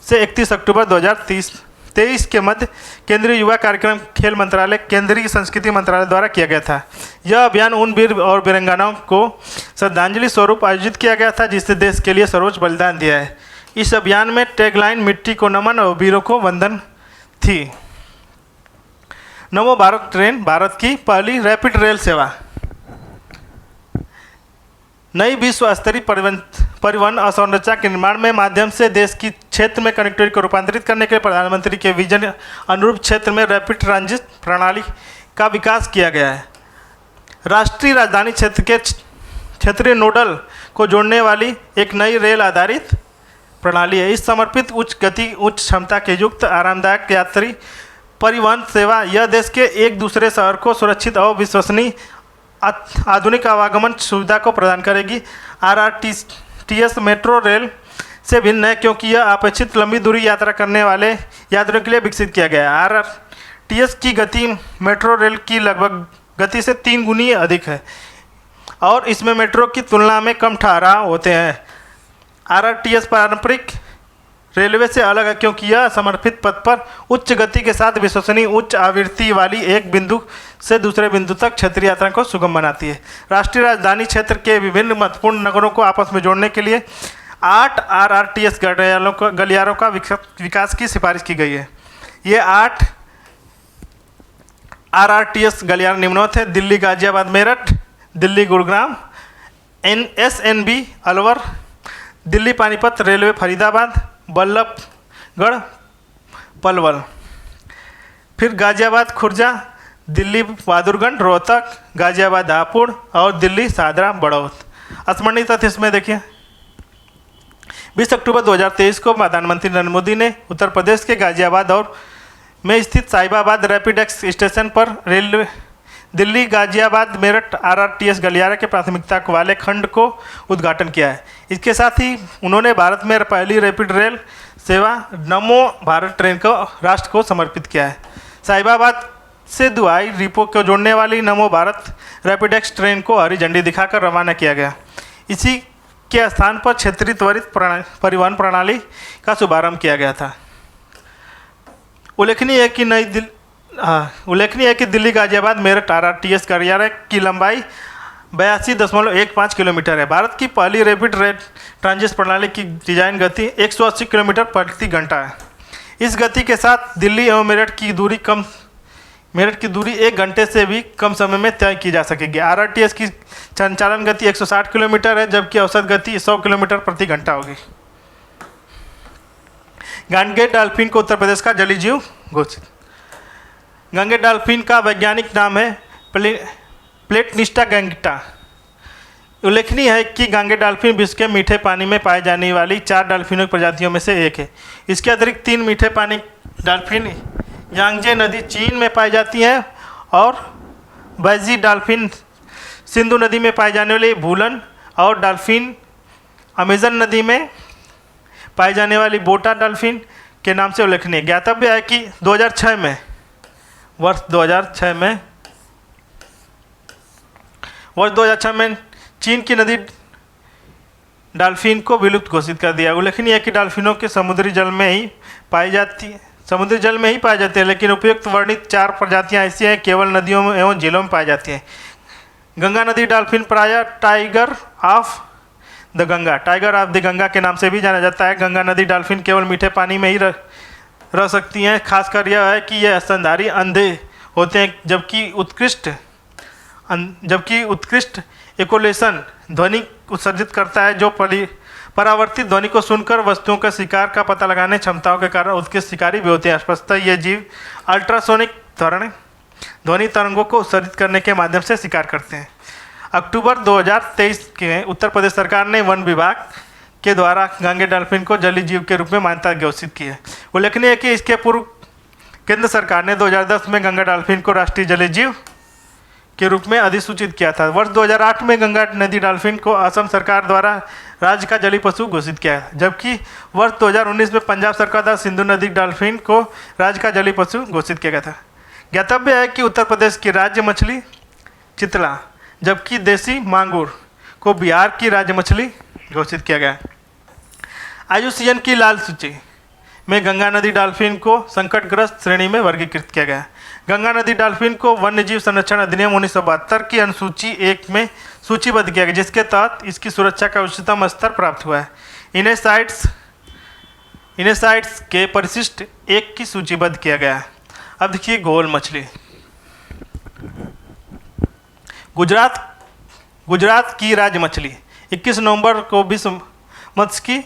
से 31 अक्टूबर 2023 के मध्य केंद्रीय युवा कार्यक्रम खेल मंत्रालय, केंद्रीय संस्कृति मंत्रालय द्वारा किया गया था। यह अभियान उन वीर और वीरांगनाओं को श्रद्धांजलि स्वरूप आयोजित किया गया था जिसने देश के लिए सर्वोच्च बलिदान दिया है। इस अभियान में टैगलाइन मिट्टी को नमन और वीरों को वंदन थी। नमो भारत ट्रेन भारत की पहली रैपिड रेल सेवा। नई विश्व स्तरीय परिवहन अवसंरचना के निर्माण में माध्यम से देश की क्षेत्र में कनेक्टिविटी को रूपांतरित करने के लिए प्रधानमंत्री के विजन अनुरूप क्षेत्र में रैपिड ट्रांजिट प्रणाली का विकास किया गया है। राष्ट्रीय राजधानी क्षेत्र के क्षेत्रीय नोडल को जोड़ने वाली एक नई रेल आधारित प्रणाली है। इस समर्पित उच्च गति उच्च क्षमता के युक्त आरामदायक यात्री परिवहन सेवा यह देश के एक दूसरे शहर को सुरक्षित और विश्वसनीय आधुनिक आवागमन सुविधा को प्रदान करेगी। RRTS मेट्रो रेल से भिन्न है क्योंकि यह अपेक्षित लंबी दूरी यात्रा करने वाले यात्रियों के लिए विकसित किया गया है। RRTS की गति मेट्रो रेल की लगभग गति से 3 गुनी अधिक है और इसमें मेट्रो की तुलना में कम ठहराव होते हैं। RRTS पारंपरिक रेलवे से अलग है क्योंकि यह समर्पित पथ पर उच्च गति के साथ विश्वसनीय उच्च आवृत्ति वाली एक बिंदु से दूसरे बिंदु तक क्षेत्रीय यात्रा को सुगम बनाती है। राष्ट्रीय राजधानी क्षेत्र के विभिन्न महत्वपूर्ण नगरों को आपस में जोड़ने के लिए 8 RRTS गलियारों का विकास की सिफारिश की गई है। ये 8 RRTS गलियारे निम्नवत है: दिल्ली गाजियाबाद मेरठ, दिल्ली गुरुग्राम, SNB अलवर, दिल्ली पानीपत रेलवे फरीदाबाद, बल्लभगढ़ पलवल, फिर गाजियाबाद खुर्जा, दिल्ली बहादुरगंज रोहतक, गाजियाबाद हापुड़ और दिल्ली सादरा बड़ौत। स्मरणीय तथ्य इसमें देखिए, 20 अक्टूबर 2023 को प्रधानमंत्री नरेंद्र मोदी ने उत्तर प्रदेश के गाजियाबाद और में स्थित साहिबाबाद रैपिड एक्स स्टेशन पर रेलवे दिल्ली गाजियाबाद मेरठ RRTS गलियारे के प्राथमिकता वाले खंड को उद्घाटन किया है। इसके साथ ही उन्होंने भारत में पहली रैपिड रेल सेवा नमो भारत ट्रेन को राष्ट्र को समर्पित किया है। साहिबाबाद से दुआई डिपो को जोड़ने वाली नमो भारत रैपिड एक्स ट्रेन को हरी झंडी दिखाकर रवाना किया गया। इसी के स्थान पर क्षेत्रीय त्वरित परिवहन प्रणाली का शुभारंभ किया गया था। उल्लेखनीय है कि दिल्ली गाजियाबाद मेरठ RRTS गलियारे की लंबाई 82.15 किलोमीटर है। भारत की पहली रैपिड रेल ट्रांजिट प्रणाली की डिजाइन गति 180 किलोमीटर प्रति घंटा है। इस गति के साथ दिल्ली एवं मेरठ की दूरी 1 घंटे से भी कम समय में तय की जा सकेगी। RRTS की संचालन गति 160 किलोमीटर है, जबकि औसत गति 100 किलोमीटर प्रति घंटा होगी। गांगेय डॉल्फिन को उत्तर प्रदेश का जलीय जीव घोषित। गांगेय डॉल्फिन का वैज्ञानिक नाम है प्लेटनिस्टा गैंगटा। उल्लेखनीय है कि गांगेय डॉल्फिन विश्व के मीठे पानी में पाए जाने वाली 4 डॉल्फिनों की प्रजातियों में से एक है। इसके अतिरिक्त 3 मीठे पानी डॉल्फिन यांगजे नदी चीन में पाई जाती हैं और बैजी डॉल्फिन सिंधु नदी में पाए जाने वाली भूलन और डॉल्फिन अमेजन नदी में पाई जाने वाली बोटा डॉल्फिन के नाम से उल्लेखनीय। ज्ञातव्य है कि 2006 में चीन की नदी डॉल्फिन को विलुप्त घोषित कर दिया। उल्लेखनीय है कि डॉल्फिनों के समुद्री जल में ही पाई जाती है, लेकिन उपयुक्त वर्णित 4 प्रजातियां ऐसी हैं केवल नदियों में एवं झीलों में पाई जाती हैं। गंगा नदी डॉल्फिन प्रायः टाइगर ऑफ द गंगा के नाम से भी जाना जाता है। गंगा नदी डॉल्फिन केवल मीठे पानी में ही रह सकती हैं। खासकर यह है कि यह स्तनधारी अंधे होते हैं, जबकि उत्कृष्ट इकोलेशन ध्वनि उत्सर्जित करता है, जो परावर्तित ध्वनि को सुनकर वस्तुओं के शिकार का पता लगाने क्षमताओं के कारण उत्कृष्ट शिकारी भी होते हैं। स्पष्टतः ये जीव अल्ट्रासोनिक ध्वनि तरंगों को उत्सर्जित करने के माध्यम से शिकार करते हैं। अक्टूबर 2023 के उत्तर प्रदेश सरकार ने वन विभाग के द्वारा गांगेय डॉल्फिन को जलीय जीव के रूप में मान्यता घोषित की है। उल्लेखनीय है कि इसके पूर्व केंद्र सरकार ने 2010 में गंगा डॉल्फिन को राष्ट्रीय जलीय जीव के रूप में अधिसूचित किया था। वर्ष 2008 में गंगा नदी डॉल्फिन को असम सरकार द्वारा राज्य का जलीय पशु घोषित किया है, जबकि वर्ष 2019 में पंजाब सरकार द्वारा सिंधु नदी डॉल्फिन को राज्य का जलीय पशु घोषित किया गया था। ज्ञातव्य है कि उत्तर प्रदेश की राज्य मछली चितला, जबकि देसी मांगुर को बिहार की राज्य मछली घोषित किया गया। IUCN की लाल सूची में गंगा नदी डॉल्फिन को संकटग्रस्त श्रेणी में वर्गीकृत किया गया। गंगा नदी डॉल्फिन को वन्यजीव संरक्षण अधिनियम 1972 की अनुसूची 1 में सूचीबद्ध किया गया, जिसके तहत इसकी सुरक्षा का उच्चतम स्तर प्राप्त हुआ है। इन्हें साइट्स के परिशिष्ट 1 की सूचीबद्ध किया गया है। अब देखिए घोल मछली। गुजरात की राज्य मछली 21 नवंबर को विश्व मत्स्य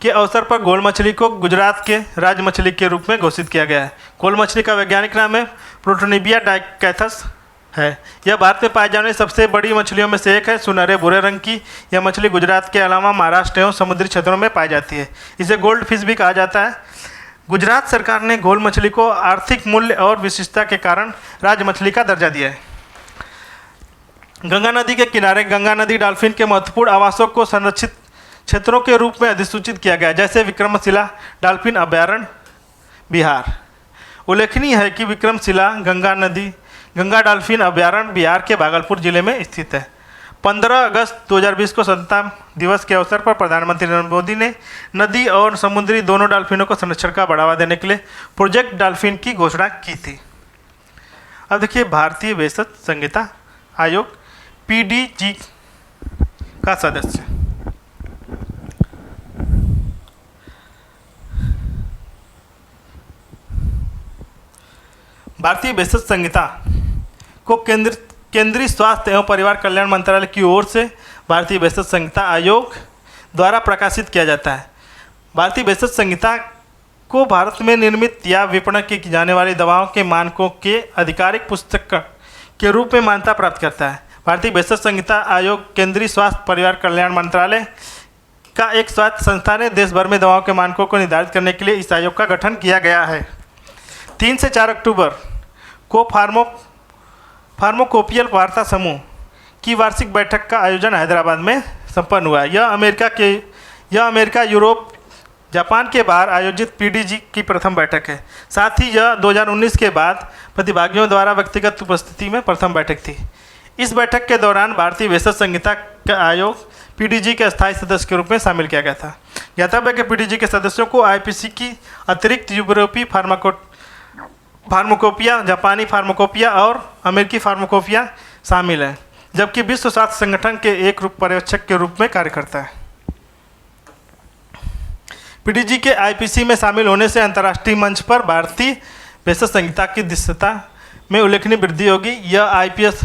के अवसर पर घोल मछली को गुजरात के राज्य मछली के रूप में घोषित किया गया है। घोल मछली का वैज्ञानिक नाम है प्रोटोनिबिया डाइकैथस है। यह भारत में पाई जाने वाली सबसे बड़ी मछलियों में से एक है। सुनहरे भूरे रंग की यह मछली गुजरात के अलावा महाराष्ट्र एवं समुद्री क्षेत्रों में पाई जाती है। इसे गोल्ड फिश भी कहा जाता है। गुजरात सरकार ने घोल मछली को आर्थिक मूल्य और विशिष्टता के कारण राज्य मछली का दर्जा दिया है। गंगा नदी के किनारे गंगा नदी डॉल्फिन के महत्वपूर्ण आवासों को संरक्षित क्षेत्रों के रूप में अधिसूचित किया गया, जैसे विक्रमशिला डॉल्फिन अभयारण्य बिहार। उल्लेखनीय है कि विक्रमशिला गंगा डॉल्फिन अभयारण्य बिहार के भागलपुर जिले में स्थित है। 15 अगस्त 2020 को स्वतंत्रता दिवस के अवसर पर प्रधानमंत्री नरेंद्र मोदी ने नदी और समुद्री दोनों डॉल्फिनों को संरक्षण का बढ़ावा देने के लिए प्रोजेक्ट डॉल्फिन की घोषणा की थी। अब देखिए भारतीय भेषज संहिता आयोग पीडीजी का सदस्य। भारतीय भेषज संहिता को केंद्रीय स्वास्थ्य एवं परिवार कल्याण मंत्रालय की ओर से भारतीय भेषज संहिता आयोग द्वारा प्रकाशित किया जाता है। भारतीय भेषज संहिता को भारत में निर्मित या विपणन की जाने वाली दवाओं के मानकों के आधिकारिक पुस्तक के रूप में मान्यता प्राप्त करता है। भारतीय भेषज संहिता आयोग केंद्रीय स्वास्थ्य परिवार कल्याण मंत्रालय का एक स्वायत्त संस्थान है। देश भर में दवाओं के मानकों को निर्धारित करने के लिए इस आयोग का गठन किया गया है। 3 से 4 अक्टूबर को फार्माकोपियल वार्ता समूह की वार्षिक बैठक का आयोजन हैदराबाद में संपन्न हुआ। यह अमेरिका, यूरोप, जापान के बाहर आयोजित पीडीजी की प्रथम बैठक है। साथ ही यह 2019 के बाद प्रतिभागियों द्वारा व्यक्तिगत उपस्थिति में प्रथम बैठक थी। इस बैठक के दौरान भारतीय भेषज संहिता का आयोग पीडीजी के अस्थायी सदस्य के रूप में शामिल किया गया था। ज्ञातव्य है कि पीडीजी के सदस्यों को आईपीसी की अतिरिक्त यूरोपीय फार्माकोपिया, जापानी फार्माकोपिया और अमेरिकी फार्माकोपिया शामिल है, जबकि विश्व स्वास्थ्य संगठन के एक पर्यवेक्षक के रूप में कार्य करता है। पीडीजी के आईपीसी में शामिल होने से अंतर्राष्ट्रीय मंच पर भारतीय भेषज संहिता की दृश्यता में उल्लेखनीय वृद्धि होगी। यह आईपीएस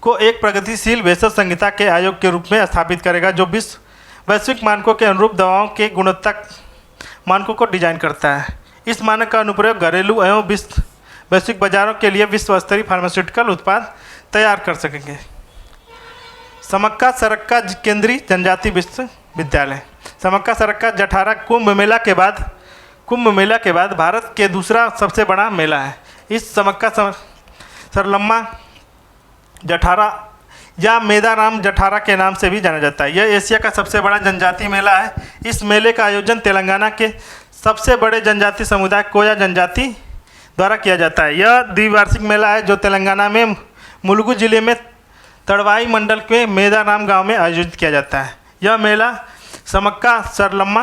को एक प्रगतिशील भेषज संहिता के आयोग के रूप में स्थापित करेगा, जो वैश्विक मानकों के अनुरूप दवाओं के गुणवत्ता मानकों को डिजाइन करता है। इस मानक का अनुप्रयोग घरेलू एवं वैश्विक बाजारों के लिए विश्व स्तरीय फार्मास्यूटिकल उत्पाद तैयार कर सकेंगे। समक्का सरक्का केंद्रीय जनजातीय विश्वविद्यालय। समक्का सरक्का जठारा कुंभ मेला के बाद भारत के दूसरा सबसे बड़ा मेला है। इस समक्का सरलम्मा जठारा या मेदाराम जठारा के नाम से भी जाना जाता है। यह एशिया का सबसे बड़ा जनजातीय मेला है। इस मेले का आयोजन तेलंगाना के सबसे बड़े जनजातीय समुदाय कोया जनजाति द्वारा किया जाता है। यह द्विवार्षिक मेला है जो तेलंगाना में मुलुगु जिले में तड़वाई मंडल के मेदाराम गांव में आयोजित किया जाता है। यह मेला समक्का सरलम्मा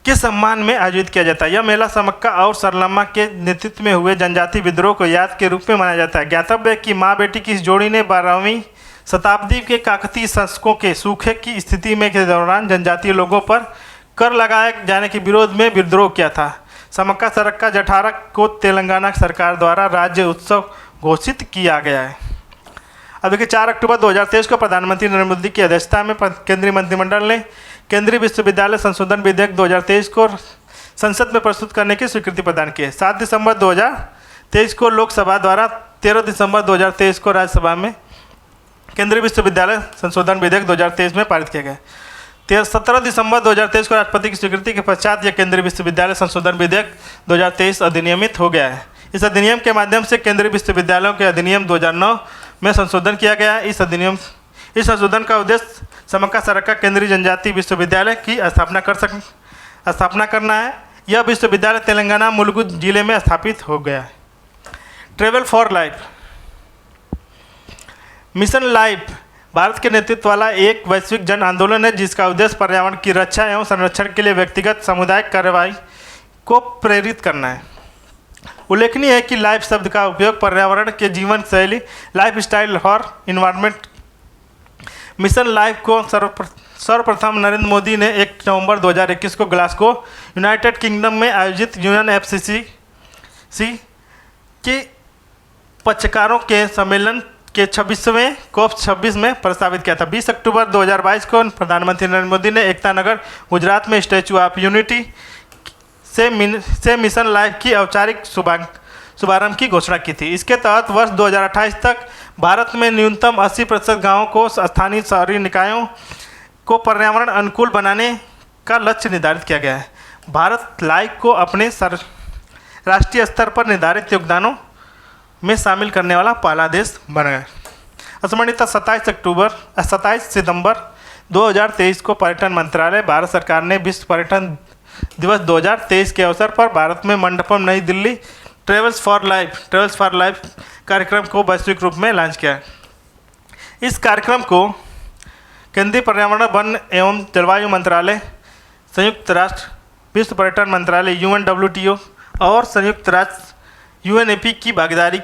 के सम्मान में आयोजित किया जाता है। यह मेला समक्का और सरलम्मा के नेतृत्व में हुए जनजातीय विद्रोह को याद के रूप में मनाया जाता है। ज्ञातव्य है कि माँ बेटी की इस जोड़ी ने 12वीं शताब्दी के काकतीय शासकों के सूखे की स्थिति में के दौरान जनजातीय लोगों पर कर लगाए जाने के विरोध में विद्रोह किया था। समक्का सरक्का जठारा को तेलंगाना सरकार द्वारा राज्य उत्सव घोषित किया गया है। अब देखिए 4 अक्टूबर 2023 को प्रधानमंत्री नरेंद्र मोदी की अध्यक्षता में केंद्रीय मंत्रिमंडल ने केंद्रीय विश्वविद्यालय संशोधन विधेयक 2023 को संसद में प्रस्तुत करने की स्वीकृति प्रदान की है। 7 दिसंबर 2023 को लोकसभा द्वारा, 13 दिसंबर 2023 को राज्यसभा में केंद्रीय विश्वविद्यालय संशोधन विधेयक 2023 में पारित किया गया। 17 दिसंबर 2023 को राष्ट्रपति की स्वीकृति के पश्चात यह केंद्रीय विश्वविद्यालय संशोधन विधेयक 2023 अधिनियमित हो गया है। इस अधिनियम के माध्यम से केंद्रीय विश्वविद्यालयों के अधिनियम 2009 में संशोधन किया गया है। इस संशोधन का उद्देश्य समक्का सरक्का केंद्रीय जनजातीय विश्वविद्यालय की स्थापना करना है। यह विश्वविद्यालय तेलंगाना मुलुगु जिले में स्थापित हो गया है। Travel for life mission life Bharat के नेतृत्व वाला एक वैश्विक जन आंदोलन है, जिसका उद्देश्य पर्यावरण की रक्षा एवं संरक्षण के लिए व्यक्तिगत सामुदायिक कार्रवाई को प्रेरित करना है। उल्लेखनीय है कि लाइफ शब्द का उपयोग पर्यावरण के जीवन शैली लाइफ स्टाइल और इन्वायरमेंट मिशन लाइफ को सर्वप्रथम नरेंद्र मोदी ने 1 नवंबर 2021 को ग्लासगो यूनाइटेड किंगडम में आयोजित यूएनएफसीसीसी के पक्षकारों के सम्मेलन के 26वें COP26 में प्रस्तावित किया था। 20 अक्टूबर 2022 को प्रधानमंत्री नरेंद्र मोदी ने एकता नगर गुजरात में स्टैचू ऑफ यूनिटी से मिशन लाइफ की औपचारिक शुभारंभ की घोषणा की थी। इसके तहत वर्ष 2028 तक भारत में न्यूनतम 80% गाँवों को स्थानीय शहरी निकायों को पर्यावरण अनुकूल बनाने का लक्ष्य निर्धारित किया गया है। भारत लाइफ को अपने राष्ट्रीय स्तर पर निर्धारित योगदानों में शामिल करने वाला पहला देश बन गया। सम्मानित 27 सितंबर 2023 को पर्यटन मंत्रालय भारत सरकार ने विश्व पर्यटन दिवस 2023 के अवसर पर भारत में मंडपम नई दिल्ली ट्रेवल्स फॉर लाइफ कार्यक्रम को वैश्विक रूप में लॉन्च किया। इस कार्यक्रम को केंद्रीय पर्यावरण, वन एवं जलवायु मंत्रालय, संयुक्त राष्ट्र विश्व पर्यटन मंत्रालय UNWTO और संयुक्त राष्ट्र UNEP की भागीदारी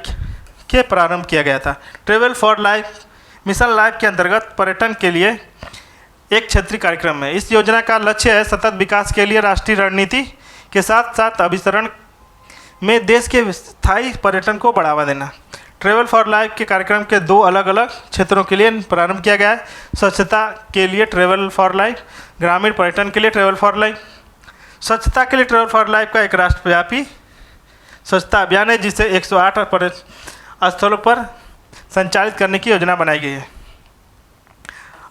के प्रारंभ किया गया था। Travel for life mission life के अंतर्गत पर्यटन के लिए एक क्षेत्रीय कार्यक्रम है। इस योजना का लक्ष्य है सतत विकास के लिए राष्ट्रीय रणनीति के साथ साथ अभिसरण में देश के स्थायी पर्यटन को बढ़ावा देना। ट्रैवल फॉर लाइफ के कार्यक्रम के 2 अलग अलग क्षेत्रों के लिए प्रारंभ किया गया है। स्वच्छता के लिए ट्रैवल फॉर लाइफ, ग्रामीण पर्यटन के लिए ट्रैवल फॉर लाइफ। स्वच्छता के लिए ट्रैवल फॉर लाइफ का एक राष्ट्रव्यापी स्वच्छता अभियान है जिसे 108 स्थलों पर संचालित करने की योजना बनाई गई है।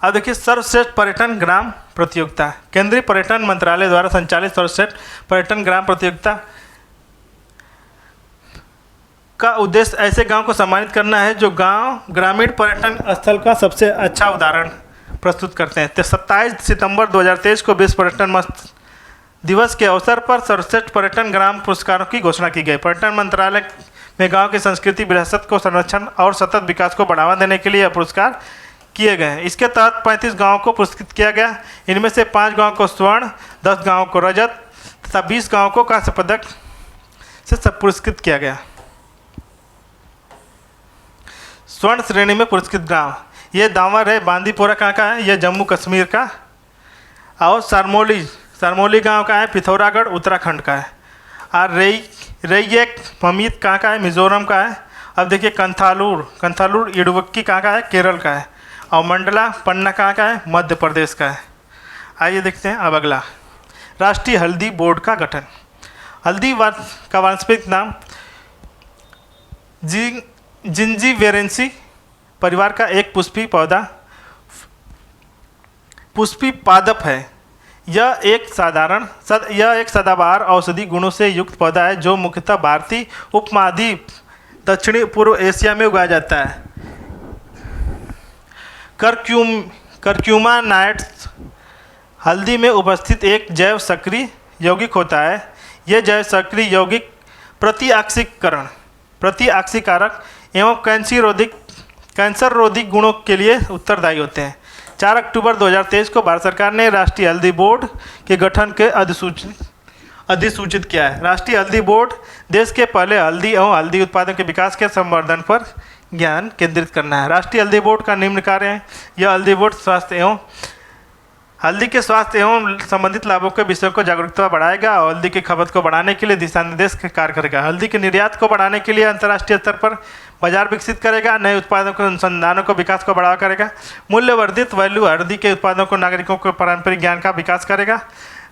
अब देखिए सर्वश्रेष्ठ पर्यटन ग्राम प्रतियोगिता। केंद्रीय पर्यटन मंत्रालय द्वारा संचालित सर्वश्रेष्ठ पर्यटन ग्राम प्रतियोगिता का उद्देश्य ऐसे गांव को सम्मानित करना है जो गांव ग्रामीण पर्यटन स्थल का सबसे अच्छा उदाहरण प्रस्तुत करते हैं। 27 सितंबर 2023 को विश्व पर्यटन दिवस के अवसर पर सर्वश्रेष्ठ पर्यटन ग्राम पुरस्कारों की घोषणा की गई। पर्यटन मंत्रालय में गांव की संस्कृति विरासत को संरक्षण और सतत विकास को बढ़ावा देने के लिए यह पुरस्कार किए गए हैं। इसके तहत 35 गाँवों को पुरस्कृत किया गया। इनमें से 5 गाँव को स्वर्ण, 10 गाँवों को रजत तथा 20 गाँवों को कांस्य पदक से पुरस्कृत किया गया। स्वर्ण श्रेणी में पुरस्कृत गांव ये दावर है, बांदीपोरा कहाँ का है, यह जम्मू कश्मीर का, और सरमोली गांव का है, पिथौरागढ़ उत्तराखंड का है। और रैयक ममीत कहाँ का है, मिजोरम का है। अब देखिए कंथालूर इडुक्की कहाँ का है, केरल का है। और मंडला पन्ना कहाँ का है, मध्य प्रदेश का है। आइए देखते हैं अब अगला, राष्ट्रीय हल्दी बोर्ड का गठन। हल्दी का वानस्पतिक नाम जिंजीवेरेंसी परिवार का एक पुष्पी पादप है। यह एक सदाबहार औषधि गुणों से युक्त पौधा है जो मुख्यतः भारतीय उपमहाद्वीप दक्षिणी पूर्व एशिया में उगाया जाता है। करक्यूमा नाइट्स हल्दी में उपस्थित एक जैव सक्रिय यौगिक होता है। यह जैव सक्रिय यौगिक प्रतिऑक्सीकारक एवं कैंसर रोधी गुणों के लिए उत्तरदायी होते हैं। 4 अक्टूबर 2023 को भारत सरकार ने राष्ट्रीय हल्दी बोर्ड के गठन के अधिसूचित किया है। राष्ट्रीय हल्दी बोर्ड देश के पहले हल्दी एवं हल्दी उत्पादों के विकास के संवर्धन पर ध्यान केंद्रित करना है। राष्ट्रीय हल्दी बोर्ड का निम्न कार्य है। यह हल्दी बोर्ड हल्दी के स्वास्थ्य एवं संबंधित लाभों के विषयों को जागरूकता बढ़ाएगा और हल्दी की खपत को बढ़ाने के लिए दिशा निर्देश कार्य करेगा। हल्दी के निर्यात को बढ़ाने के लिए अंतर्राष्ट्रीय स्तर पर बाजार विकसित करेगा। नए उत्पादों को अनुसंधानों को विकास को बढ़ावा करेगा। मूल्य वर्धित वैल्यू हल्दी के उत्पादों को नागरिकों को पारंपरिक ज्ञान का विकास करेगा।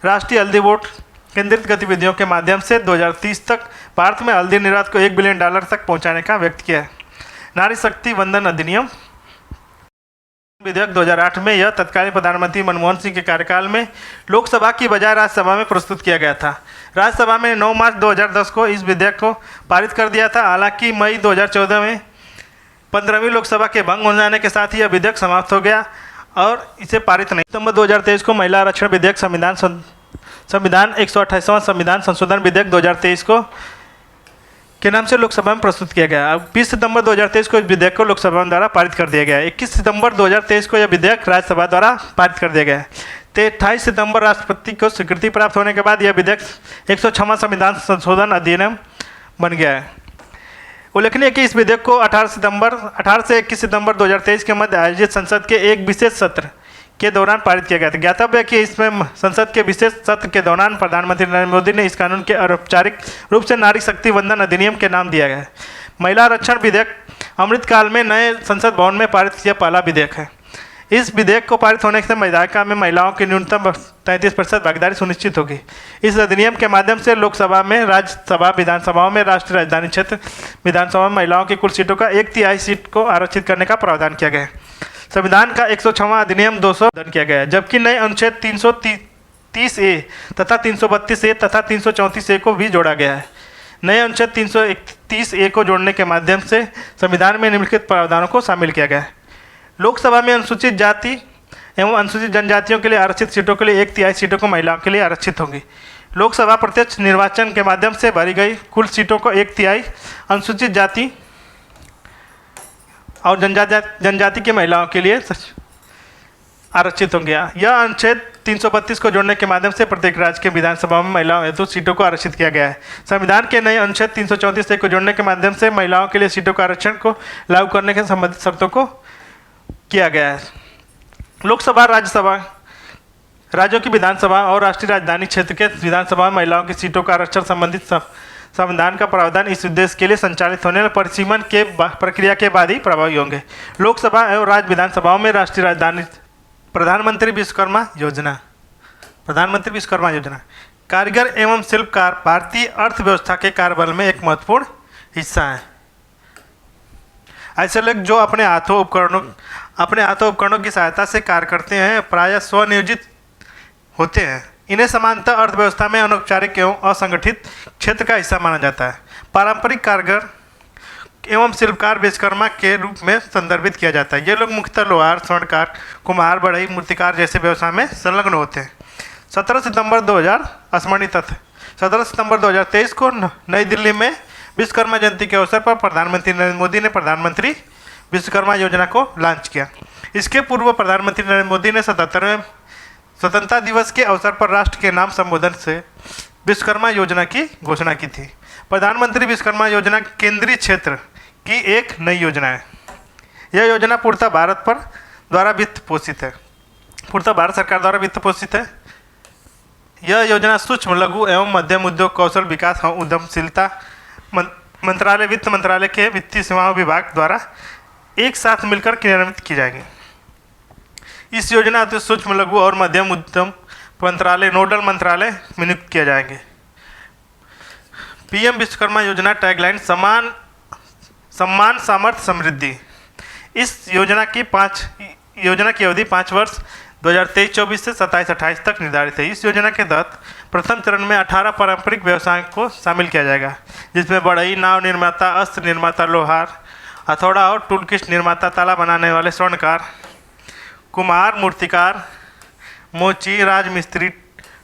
राष्ट्रीय हल्दी बोर्ड केंद्रित गतिविधियों के माध्यम से 2030 तक भारत में हल्दी निर्यात को $1 बिलियन तक पहुँचाने का व्यक्त किया है। नारी शक्ति वंदन अधिनियम विधेयक 2008 में यह तत्कालीन प्रधानमंत्री मनमोहन सिंह के कार्यकाल में लोकसभा की बजाय राज्यसभा में प्रस्तुत किया गया था। राज्यसभा में 9 मार्च 2010 को इस विधेयक को पारित कर दिया था। हालांकि मई 2014 में 15वीं लोकसभा के भंग हो जाने के साथ ही यह विधेयक समाप्त हो गया और इसे पारित नहीं। सितंबर 2023 को महिला आरक्षण विधेयक संविधान 128वां संविधान संशोधन विधेयक 2023 को के नाम से लोकसभा में प्रस्तुत किया गया। अब 20 सितंबर 2023 को इस विधेयक को लोकसभा द्वारा पारित कर दिया गया। 21 सितंबर 2023 को यह विधेयक राज्यसभा द्वारा पारित कर दिया गया। 28 सितंबर राष्ट्रपति को स्वीकृति प्राप्त होने के बाद यह विधेयक 106वां संविधान संशोधन अधिनियम बन गया है। उल्लेखनीय है कि इस विधेयक को 18 से 21 सितंबर 2023 के मध्य आयोजित संसद के एक विशेष सत्र के दौरान पारित किया गया था। ज्ञातव्य है कि इसमें संसद के विशेष सत्र के दौरान प्रधानमंत्री नरेंद्र मोदी ने इस कानून के औपचारिक रूप से नारी शक्ति वंदन अधिनियम के नाम दिया गया है। महिला आरक्षण विधेयक अमृतकाल में नए संसद भवन में पारित किया पहला विधेयक है। इस विधेयक को पारित होने से विधायिका में महिलाओं की न्यूनतम 33% भागीदारी सुनिश्चित होगी। इस अधिनियम के माध्यम से लोकसभा में, राज्यसभा, विधानसभाओं में, राष्ट्रीय राजधानी क्षेत्र विधानसभा में महिलाओं की कुल सीटों का 1/3 सीट को आरक्षित करने का प्रावधान किया गया है। संविधान का 106वां अधिनियम 200 किया गया है, जबकि नए अनुच्छेद 330A तथा 332A तथा 334A को भी जोड़ा गया है। नए अनुच्छेद 331A को जोड़ने के माध्यम से संविधान में निम्नलिखित प्रावधानों को शामिल किया गया है। लोकसभा में अनुसूचित जाति एवं अनुसूचित जनजातियों के लिए आरक्षित सीटों के लिए 1/3 सीटों को महिलाओं के लिए आरक्षित होंगी। लोकसभा प्रत्यक्ष निर्वाचन के माध्यम से भरी गई कुल सीटों को 1/3 अनुसूचित जाति और जनजाति की महिलाओं के लिए आरक्षित हो गया। यह अनुच्छेद 332 को जोड़ने के माध्यम से प्रत्येक राज्य के विधानसभा में महिलाओं हेतु सीटों को आरक्षित किया गया है। संविधान के नए अनुच्छेद 334 को जोड़ने के माध्यम से महिलाओं के लिए सीटों का आरक्षण को लागू करने के संबंधित शर्तों को किया गया है। लोकसभा, राज्यसभा, राज्यों की विधानसभा और राष्ट्रीय राजधानी क्षेत्र के विधानसभा में महिलाओं की सीटों का आरक्षण संबंधित संविधान का प्रावधान इस उद्देश्य के लिए संचालित होने वाले परिसीमन के प्रक्रिया के बाद ही प्रभावी होंगे। लोकसभा एवं राज्य विधानसभाओं में राष्ट्रीय राजधानी प्रधानमंत्री विश्वकर्मा योजना, प्रधानमंत्री विश्वकर्मा योजना कारीगर एवं शिल्पकार भारतीय अर्थव्यवस्था के कार्यबल में एक महत्वपूर्ण हिस्सा है। ऐसे लोग जो अपने हाथों उपकरणों की सहायता से कार्य करते हैं प्रायः स्वनियोजित होते हैं। इन्हें सामान्यतः अर्थव्यवस्था में अनौपचारिक एवं असंगठित क्षेत्र का हिस्सा माना जाता है। पारंपरिक कारीगर एवं शिल्पकार विश्वकर्मा के रूप में संदर्भित किया जाता है। ये लोग मुख्यतः लोहार, स्वर्णकार, कुम्हार, बढ़ई, मूर्तिकार जैसे व्यवसाय में संलग्न होते हैं। 17 सितंबर 2000 स्मरणीय तथ्य 17 सितंबर 2023 को नई दिल्ली में विश्वकर्मा जयंती के अवसर पर प्रधानमंत्री नरेंद्र मोदी ने प्रधानमंत्री विश्वकर्मा योजना को लॉन्च किया। इसके पूर्व प्रधानमंत्री नरेंद्र मोदी ने 77वें स्वतंत्रता दिवस के अवसर पर राष्ट्र के नाम संबोधन से विश्वकर्मा योजना की घोषणा की थी। प्रधानमंत्री विश्वकर्मा योजना केंद्रीय क्षेत्र की एक नई योजना है। यह योजना पूर्णतः भारत सरकार द्वारा वित्त पोषित है। यह योजना सूक्ष्म, लघु एवं मध्यम उद्योग, कौशल विकास और उद्यमशीलता मंत्रालय, वित्त मंत्रालय के वित्तीय सेवाओं विभाग द्वारा एक साथ मिलकर क्रियान्वित की जाएगी। इस योजना से सूक्ष्म, लघु और मध्यम उद्यम मंत्रालय नोडल मंत्रालय में नियुक्त किए जाएंगे। पीएम विश्वकर्मा योजना टैगलाइन सम्मान, सामर्थ्य, समृद्धि। इस योजना की अवधि 5 वर्ष 2023-24 से 27-28 तक निर्धारित है। इस योजना के तहत प्रथम चरण में 18 पारंपरिक व्यवसायों को शामिल किया जाएगा, जिसमें बढ़ई, नाव निर्माता, अस्त्र निर्माता, लोहार, हथौड़ा और टूलकिट निर्माता, ताला बनाने वाले, स्वर्णकार, कुम्हार, मूर्तिकार, मोची, राजमिस्त्री,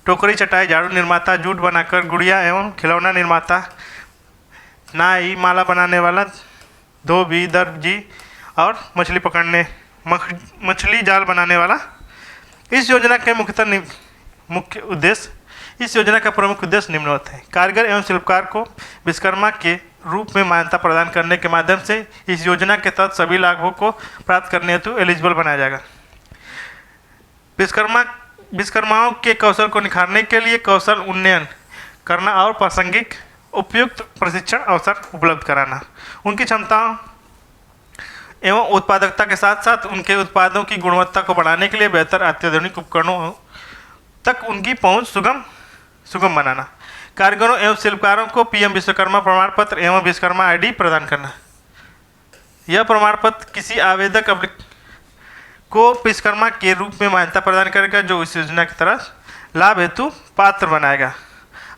टोकरी, चटाई, झाड़ू निर्माता, जूट बनाकर गुड़िया एवं खिलौना निर्माता, नाई, माला बनाने वाला, धोबी, दर्जी और मछली जाल बनाने वाला। इस योजना के इस योजना का प्रमुख उद्देश्य निम्नवत है। कारीगर एवं शिल्पकार को विश्वकर्मा के रूप में मान्यता प्रदान करने के माध्यम से इस योजना के तहत सभी लाभों को प्राप्त करने हेतु एलिजिबल बनाया जाएगा। विश्वकर्माओं के कौशल को निखारने के लिए कौशल उन्नयन करना और प्रासंगिक उपयुक्त प्रशिक्षण अवसर उपलब्ध कराना, उनकी क्षमताओं एवं उत्पादकता के साथ साथ उनके उत्पादों की गुणवत्ता को बढ़ाने के लिए बेहतर अत्याधुनिक उपकरणों तक उनकी पहुंच सुगम बनाना, कारीगरों एवं शिल्पकारों को पीएम विश्वकर्मा प्रमाण पत्र एवं विश्वकर्मा आईडी प्रदान करना। यह प्रमाण पत्र किसी आवेदक को विश्वकर्मा के रूप में मान्यता प्रदान करेगा जो इस योजना की तरह लाभ हेतु पात्र बनाएगा।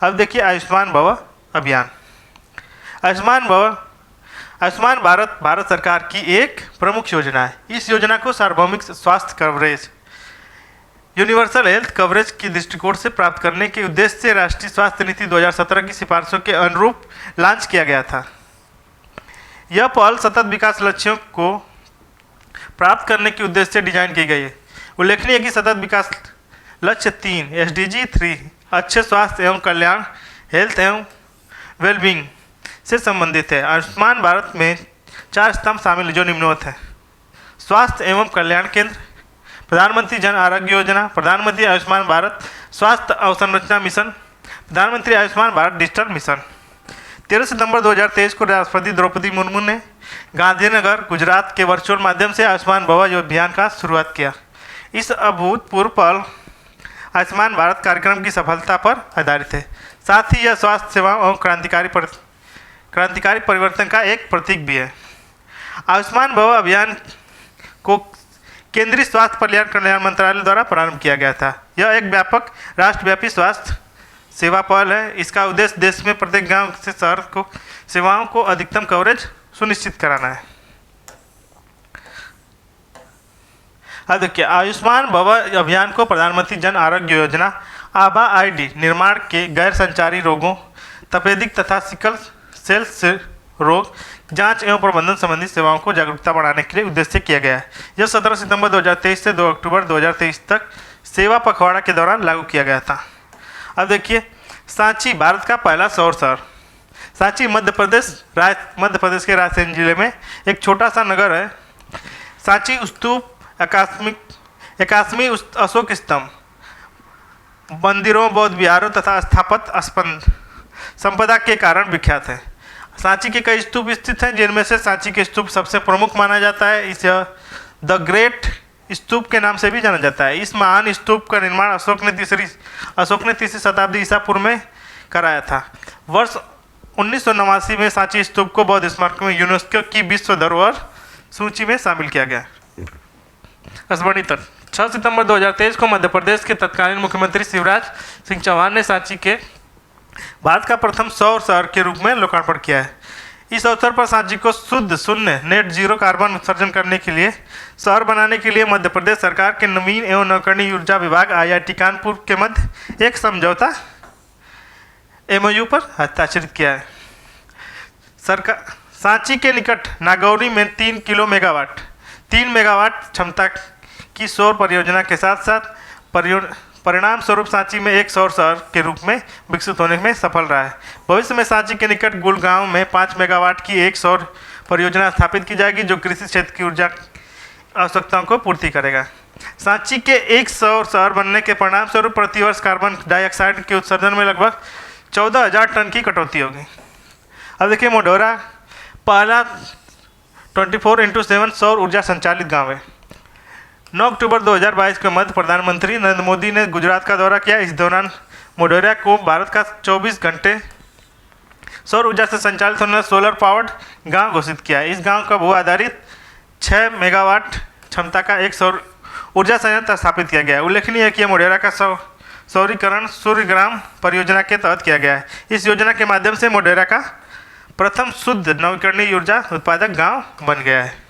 अब देखिए आयुष्मान भव अभियान। आयुष्मान भारत भारत सरकार की एक प्रमुख योजना है। इस योजना को सार्वभौमिक स्वास्थ्य कवरेज, यूनिवर्सल हेल्थ कवरेज की दृष्टिकोण से प्राप्त करने के उद्देश्य से राष्ट्रीय स्वास्थ्य नीति 2017 की सिफारिशों के अनुरूप लॉन्च किया गया था। यह पहल सतत विकास लक्ष्यों को प्राप्त करने के उद्देश्य से डिजाइन की गई है। उल्लेखनीय है कि सतत विकास लक्ष्य 3 SDG 3 अच्छे स्वास्थ्य एवं कल्याण, हेल्थ एवं वेलबींग से संबंधित है। आयुष्मान भारत में 4 स्तंभ शामिल जो निम्नवत है: स्वास्थ्य एवं कल्याण केंद्र, प्रधानमंत्री जन आरोग्य योजना, प्रधानमंत्री आयुष्मान भारत स्वास्थ्य अवसंरचना मिशन, प्रधानमंत्री आयुष्मान भारत डिजिटल मिशन। 13 सितंबर 2023 को राष्ट्रपति द्रौपदी मुर्मू ने गांधीनगर, गुजरात के वर्चुअल माध्यम से आयुष्मान भव अभियान का शुरुआत किया। इस अभूतपूर्व पहल आयुष्मान भारत कार्यक्रम की सफलता पर आधारित है। साथ ही यह स्वास्थ्य सेवाओं और क्रांतिकारी परिवर्तन का एक प्रतीक भी है। आयुष्मान भव अभियान को केंद्रीय स्वास्थ्य कल्याण मंत्रालय द्वारा प्रारंभ किया गया था। यह एक व्यापक राष्ट्रव्यापी स्वास्थ्य सेवा पहल है। इसका उद्देश्य देश में प्रत्येक गांव से शहर को सेवाओं को अधिकतम कवरेज सुनिश्चित कराना है। अब देखिए आयुष्मान भव अभियान को प्रधानमंत्री जन आरोग्य योजना आभा आईडी निर्माण के गैर संचारी रोगों, तपेदिक तथा सिकल सेल रोग जांच एवं प्रबंधन संबंधी सेवाओं को जागरूकता बढ़ाने के लिए उद्देश्य किया गया है। यह 17 सितंबर 2023 से 2 अक्टूबर 2023 तक सेवा पखवाड़ा के दौरान लागू किया गया था। अब देखिए, सांची भारत का पहला सौर शहर। सांची मध्य प्रदेश के रायसेन जिले में एक छोटा सा नगर है। सांची स्तूप, एकात्मी अशोक स्तंभ, मंदिरों, बौद्ध विहारों तथा स्थापत्य संपदा के कारण विख्यात है। सांची के कई स्तूप स्थित हैं, जिनमें से सांची के स्तूप सबसे प्रमुख माना जाता है। इसे द ग्रेट स्तूप के नाम से भी जाना जाता है। इस महान स्तूप का निर्माण अशोक ने तीसरी शताब्दी ईसा पूर्व में कराया था। वर्ष 1989 में सांची स्तूप को बौद्ध स्मारक में यूनेस्को की विश्व धरोहर सूची में शामिल किया गया। स्मरणीकरण 6 सितंबर 2023 को मध्य प्रदेश के तत्कालीन मुख्यमंत्री शिवराज सिंह चौहान ने सांची के भारत का प्रथम सौर शहर के रूप में लोकार्पण किया है। इस अवसर पर सांची को शुद्ध शून्य नेट जीरो कार्बन उत्सर्जन करने के लिए शहर बनाने के लिए मध्य प्रदेश सरकार के नवीन एवं नवकरणीय ऊर्जा विभाग IIT कानपुर के मध्य एक समझौता MOU पर हस्ताक्षरित किया है। सरकार सांची के निकट नागौरी में 3 मेगावाट क्षमता की सौर परियोजना के साथ साथ परिणाम स्वरूप सांची में एक सौर शहर के रूप में विकसित होने में सफल रहा है। भविष्य में सांची के निकट गुड़गांव में 5 मेगावाट की एक सौर परियोजना स्थापित की जाएगी, जो कृषि क्षेत्र की ऊर्जा आवश्यकताओं को पूर्ति करेगा। सांची के एक सौर शहर बनने के परिणाम स्वरूप प्रतिवर्ष कार्बन डाइऑक्साइड के उत्सर्जन में लगभग 14,000 टन की कटौती होगी। अब देखिए, मोढेरा पहला 24x7 सौर ऊर्जा संचालित गाँव है। 9 अक्टूबर 2022 के मध्य प्रधानमंत्री नरेंद्र मोदी ने गुजरात का दौरा किया। इस दौरान मोढेरा को भारत का 24 घंटे सौर ऊर्जा से संचालित होने वाला सोलर पावर्ड गांव घोषित किया। इस गांव का भू आधारित 6 मेगावाट क्षमता का एक सौर ऊर्जा संयंत्र स्थापित किया गया। उल्लेखनीय है कि मोढेरा का सौरीकरण सूर्यग्राम परियोजना के तहत किया गया है। इस योजना के माध्यम से मोढेरा का प्रथम शुद्ध नवीकरणीय ऊर्जा उत्पादक गाँव बन गया है।